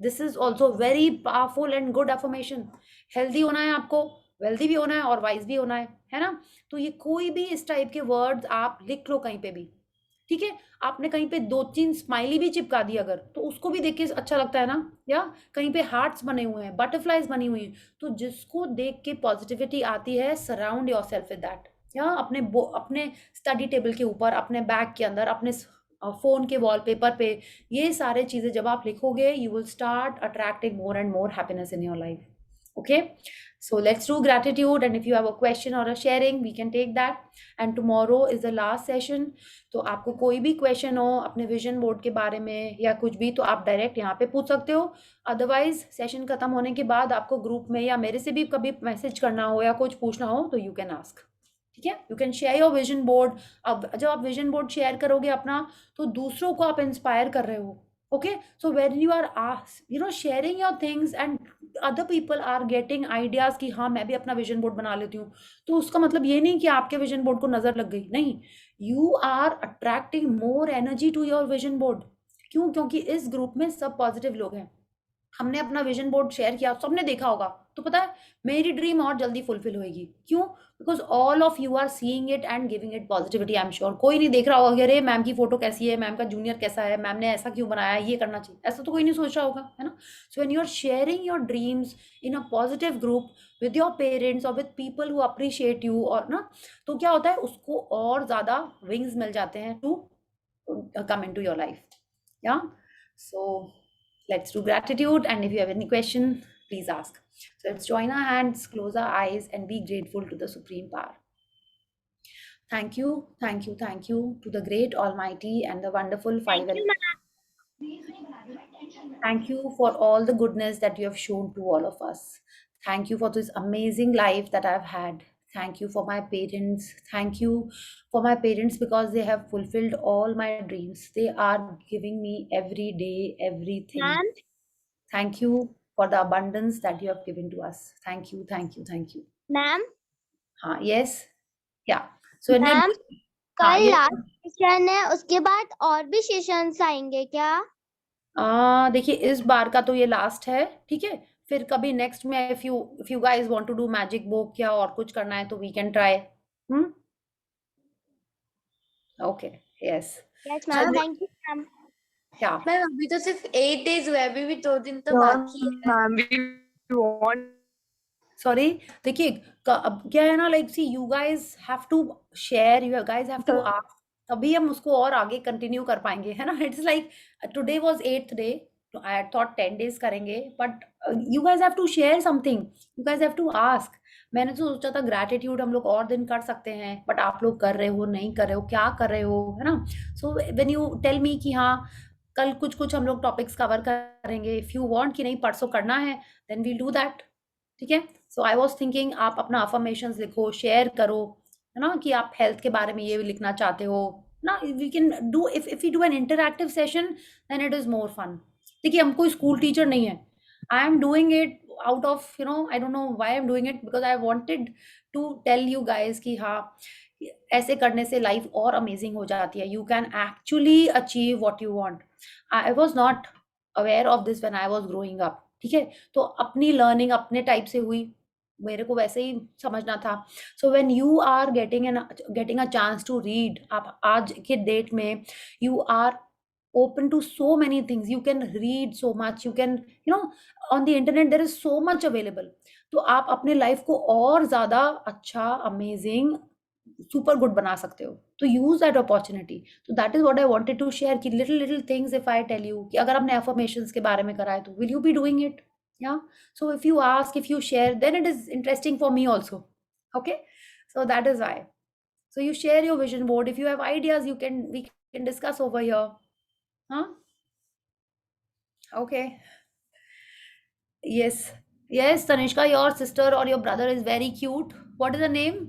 this is also very powerful and good affirmation. Healthy होना है आपको, wealthy भी होना है और वाइज भी होना है ना? तो ये कोई भी इस टाइप के वर्ड्स आप लिख लो कहीं पे भी, ठीक है। आपने कहीं पे 2-3 स्माइली भी चिपका दी अगर, तो उसको भी देख के अच्छा लगता है ना, या कहीं पे हार्ट्स बने हुए हैं, बटरफ्लाइज बनी हुई हैं, तो जिसको देख के पॉजिटिविटी आती है, सराउंड योरसेल्फ विद दैट। या अपने स्टडी टेबल के ऊपर, अपने बैग के अंदर, अपने फोन के वॉलपेपर पे, ये सारे चीजें जब आप लिखोगे, you will start attracting more and more happiness in your life. Okay, so let's do gratitude, and if you have a question or a sharing, we can take that. And tomorrow is the last session. तो आपको कोई भी question हो अपने vision board के बारे में या कुछ भी, तो आप डायरेक्ट यहाँ पे पूछ सकते हो। अदरवाइज सेशन खत्म होने के बाद आपको ग्रुप में या मेरे से भी कभी मैसेज करना हो या कुछ पूछना हो तो यू कैन आस्क। ठीक है, you can share your vision board. अब जब आप विजन बोर्ड शेयर करोगे अपना, तो दूसरों को आप इंस्पायर कर रहे हो। Okay, so when you are sharing your things and other people are getting ideas कि हाँ मैं भी अपना विजन बोर्ड बना लेती हूँ, तो उसका मतलब ये नहीं कि आपके विजन बोर्ड को नजर लग गई, नहीं, you are attracting more energy to your vision board। क्यों? क्योंकि इस ग्रुप में सब पॉजिटिव लोग हैं। हमने अपना विजन बोर्ड शेयर किया, सबने देखा होगा, तो पता है मेरी ड्रीम और जल्दी फुलफिल होगी। क्यों? Because all of you are seeing it and giving it positivity. I am sure कोई नहीं देख रहा होगा कि अरे मैम की फोटो कैसी है, मैम का जूनियर कैसा है, मैम ने ऐसा क्यों बनाया, ये करना चाहिए, ऐसा तो कोई नहीं सोच रहा होगा, है ना? So when you are sharing your dreams in a positive group with your parents और with people who appreciate you, और ना, तो क्या होता है, उसको और ज्यादा विंग्स मिल जाते हैं to come into your life. Yeah. So let's do gratitude. And if you have any question, please ask. So let's join our hands, close our eyes, and be grateful to the Supreme Power. Thank you, thank you, thank you to the great Almighty and the wonderful five Thank you, Thank you for all the goodness that you have shown to all of us. Thank you for this amazing life that I've had. Thank you for my parents. Thank you for my parents because they have fulfilled all my dreams. They are giving me every day everything. ma'am. Thank you for the abundance that you have given to us. Thank you, thank you, thank you. Ma'am Yes, yeah. So in ma'am कल yes. Last session है, उसके बाद और भी sessions आएंगे क्या? देखिए इस बार का तो ये लास्ट है, ठीक है। फिर कभी नेक्स्ट में if you guys want to do magic book या और कुछ करना है तो we can try. Okay, yes yes ma'am, thank you ma'am. क्या मैम अभी तो सिर्फ 8 days हुए, अभी भी 2 दिन तो No, बाकी है। ma'am, we want सॉरी, देखिए अब क्या है ना, like see you guys have to share, you guys have to ask, तभी हम उसको और आगे कंटिन्यू कर पाएंगे, है ना। It's like today was 8th day, I thought 10 days करेंगे, but you guys have to share something, you guys have to ask. मैंने तो सोचा था ग्रैटिट्यूड हम लोग और दिन कर सकते हैं, बट आप लोग कर रहे हो, नहीं कर रहे हो, क्या कर रहे हो, है ना। So when you tell me कि हाँ कल कुछ कुछ हम लोग टॉपिक्स कवर करेंगे, इफ यू वांट कि नहीं परसों करना है, देन वील डू दैट, ठीक है। सो आई वॉज थिंकिंग आप अपना अफर्मेशंस लिखो, शेयर करो, है ना, कि आप हेल्थ के बारे में ये लिखना चाहते हो ना। We can do if you do an interactive session then it is more fun. देखिए हम कोई स्कूल टीचर नहीं है, I am doing it out of I don't know why I am doing it, because I wanted to tell you guys कि हाँ ऐसे करने से लाइफ और अमेजिंग हो जाती है, you can actually achieve what you want. I was not aware of this when I was growing up, ठीक है। तो अपनी लर्निंग अपने टाइप से हुई, मेरे को वैसे ही समझना था। So when you are getting a chance to read, आप आज के डेट में you are open to so many things, you can read so much, you can on the internet there is so much available, तो आप अपने life को और ज्यादा अच्छा, अमेजिंग, सुपर गुड बना सकते हो, तो यूज दैट अपॉर्चुनिटी। तो that is what I wanted to share कि little little things, if I tell you कि अगर आपने अफर्मेशंस के बारे में करा है तो will you be doing it, yeah so if you ask, if you share, then it is interesting for me also, okay. So that is why, so you share your vision board, if you have ideas we can discuss over here, huh? Okay, yes, yes Tanishka, your sister or your brother is very cute. What is the name?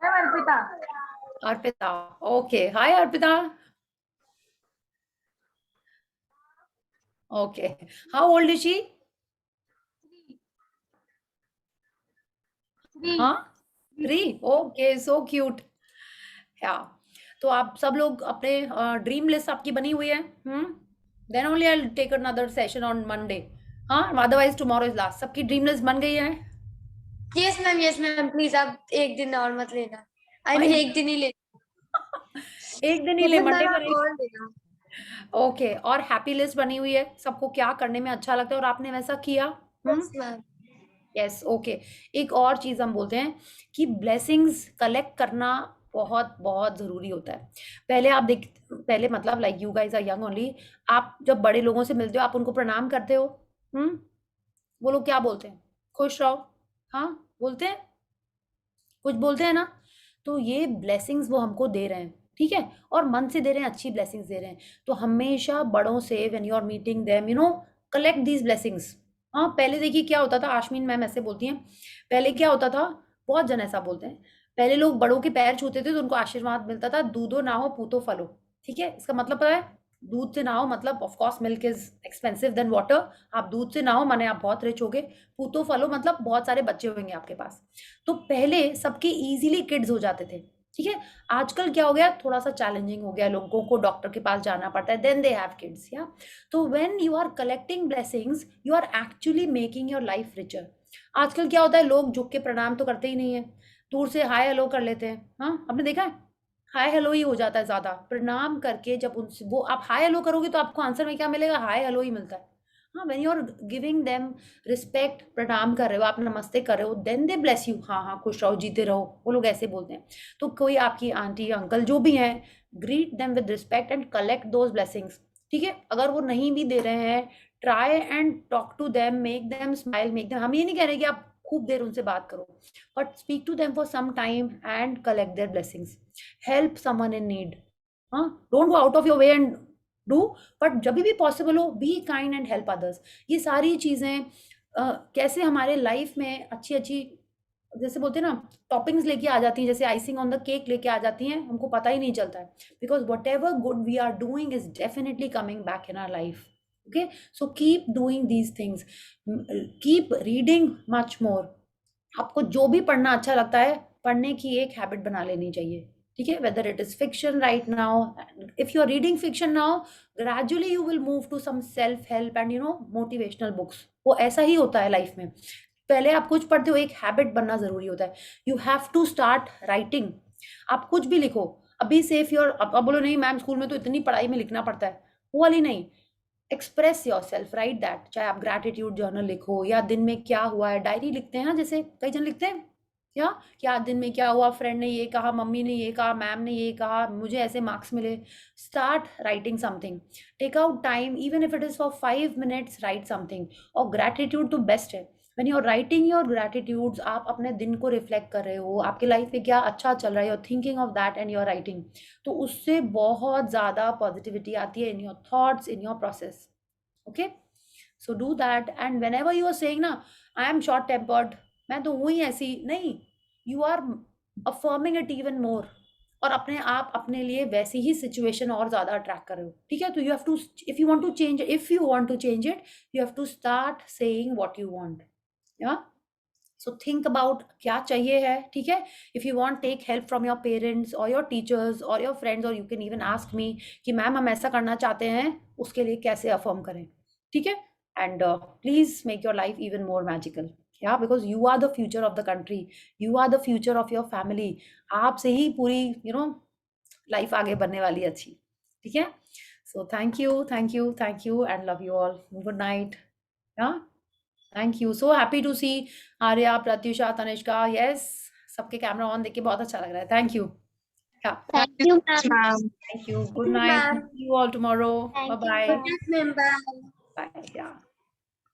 Ma'am Arpita. Arpita. Okay, hi Arpita. Okay, how old is she? 3 हाँ 3, okay, so cute, yeah. तो आप सब लोग अपने dream list आपकी बनी हुई है, then only I will take another session on Monday, हाँ, अदरवाइज टुमारो इज लास्ट। सबकी ड्रीम लिस्ट बन गई है? यस मैम, प्लीज आप एक दिन और मत लेना, आई मीन एक दिन ही ले, एक दिन ही ले, मंडे मतलब पर और लेना। ओके। और हैप्पी लिस्ट बनी हुई है, सबको क्या करने में अच्छा लगता है और आपने वैसा किया, यस मैम। Yes, okay. एक और चीज हम बोलते हैं कि ब्लेसिंग्स कलेक्ट करना बहुत बहुत जरूरी होता है। पहले आप पहले मतलब like you guys are young only, आप जब बड़े लोगों से मिलते हो आप उनको प्रणाम करते हो, वो लोग क्या बोलते हैं? खुश रहो, हाँ बोलते हैं, कुछ बोलते हैं ना। तो ये ब्लेसिंग्स वो हमको दे रहे हैं, ठीक है, और मन से दे रहे हैं, अच्छी ब्लेसिंग्स दे रहे हैं। तो हमेशा बड़ों से when you are meeting them collect these blessings. हाँ, पहले देखिए क्या होता था, आशमीन मैम ऐसे बोलती हैं, पहले क्या होता था, बहुत जन ऐसा बोलते हैं, पहले लोग बड़ों के पैर छूते थे तो उनको आशीर्वाद मिलता था, दूधो ना हो पूतो फलो, ठीक है। इसका मतलब पता है, दूध से ना हो मतलब of course milk is expensive than water, आप दूध से ना हो माने आप बहुत रिच होगे, पूतो फलो मतलब बहुत सारे बच्चे होंगे आपके पास। तो पहले सबके इजीली किड्स हो जाते थे, ठीक है। आजकल क्या हो गया, थोड़ा सा चैलेंजिंग हो गया, लोगों को डॉक्टर के पास जाना पड़ता है, देन दे हैव किड्स, या। तो when you are collecting blessings you are actually making your life richer. आजकल क्या होता है, लोग झुक के प्रणाम तो करते ही नहीं है, दूर से हाय हेलो कर लेते हैं, हाँ आपने देखा है, हाय हेलो ही हो जाता है ज्यादा। प्रणाम करके जब उनसे वो आप हाय हेलो करोगे तो आपको आंसर में क्या मिलेगा, हाय हेलो ही मिलता है। हाँ, when you're giving them respect, प्रणाम कर रहे हो आप, नमस्ते कर रहे हो, then they bless you, हाँ हाँ खुश रहो, जीते रहो, वो लोग ऐसे बोलते हैं। तो कोई आपकी आंटी अंकल जो भी हैं, greet them with respect and collect those blessings, ठीक है। अगर वो नहीं भी दे रहे हैं, try and talk to them, make them smile, make them, हम ये नहीं कह रहे कि आप खूब देर उनसे बात करो, but speak to them for some time and collect their blessings, help someone in need, हाँ, don't go out of your way and do, but जब भी पॉसिबल हो be kind and help others. ये सारी चीज़ें कैसे हमारे लाइफ में अच्छी अच्छी, जैसे बोलते हैं ना, टॉपिंग्स लेके आ जाती हैं, जैसे आइसिंग ऑन द केक लेके आ जाती हैं, हमको पता ही नहीं चलता है, because whatever good we are doing is definitely coming back in our life. Okay, so keep doing these things, keep reading much more. आपको जो भी पढ़ना अच्छा लगता है, पढ़ने की एक हैबिट बना लेनी चाहिए, ठीक है। Whether it is fiction right now, if you are reading fiction now, gradually you will move to some self help and motivational books. वो ऐसा ही होता है लाइफ में, पहले आप कुछ पढ़ते हो, एक हैबिट बनना जरूरी होता है। You have to start writing. आप कुछ भी लिखो अभी से, इफ अब बोलो नहीं मैम स्कूल में तो इतनी पढ़ाई में लिखना पड़ता है, वो वाली नहीं। Express your self, right that. चाहे आप ग्रैटिट्यूड जर्नल लिखो, या दिन में क्या हुआ है, डायरी लिखते हैं ना, जैसे कई जन लिखते हैं, क्या दिन में क्या हुआ, फ्रेंड ने ये कहा, मम्मी ने ये कहा, मैम ने ये कहा, मुझे ऐसे मार्क्स मिले। Start writing something, take out time, even if it is for 5 minutes, write something. और ग्रैटिट्यूड तो बेस्ट है। When you are writing your gratitudes, आप अपने दिन को रिफ्लेक्ट कर रहे हो, आपकी लाइफ में क्या अच्छा चल रहा है, your thinking of that and your writing, तो उससे बहुत ज़्यादा पॉजिटिविटी आती है in your thoughts, in your process. Okay, so do that. And whenever you are saying ना आई एम शॉर्ट टेम्पर्ड, मैं तो हूँ ही ऐसी, नहीं, you are affirming it even more, और अपने आप अपने लिए वैसी ही सिचुएशन और ज्यादा अट्रैक्ट कर रहे हो, ठीक है। तो you have to, if you want to change it, you have to start saying what you want, या सो थिंक अबाउट क्या चाहिए है, ठीक है। If you want, take help from your parents और योर टीचर्स और योर फ्रेंड्स, और you can even ask me कि मैम हम ऐसा करना चाहते हैं, उसके लिए कैसे अफर्म करें, ठीक है। And please make your life even more magical, yeah, because you are the future of the country, you are the future of your family, आपसे ही पूरी लाइफ आगे बढ़ने वाली है अच्छी, ठीक है। So thank you and love you all, good night, thank you, so happy to see Arya, Pratyusha, Tanishka, yes, सबके कैमरा ऑन देख के बहुत अच्छा लग रहा है, thank you, Thank you, ma'am. Thank you, good night, see you all tomorrow, bye bye, Good night, ma'am. Bye. Bye, या।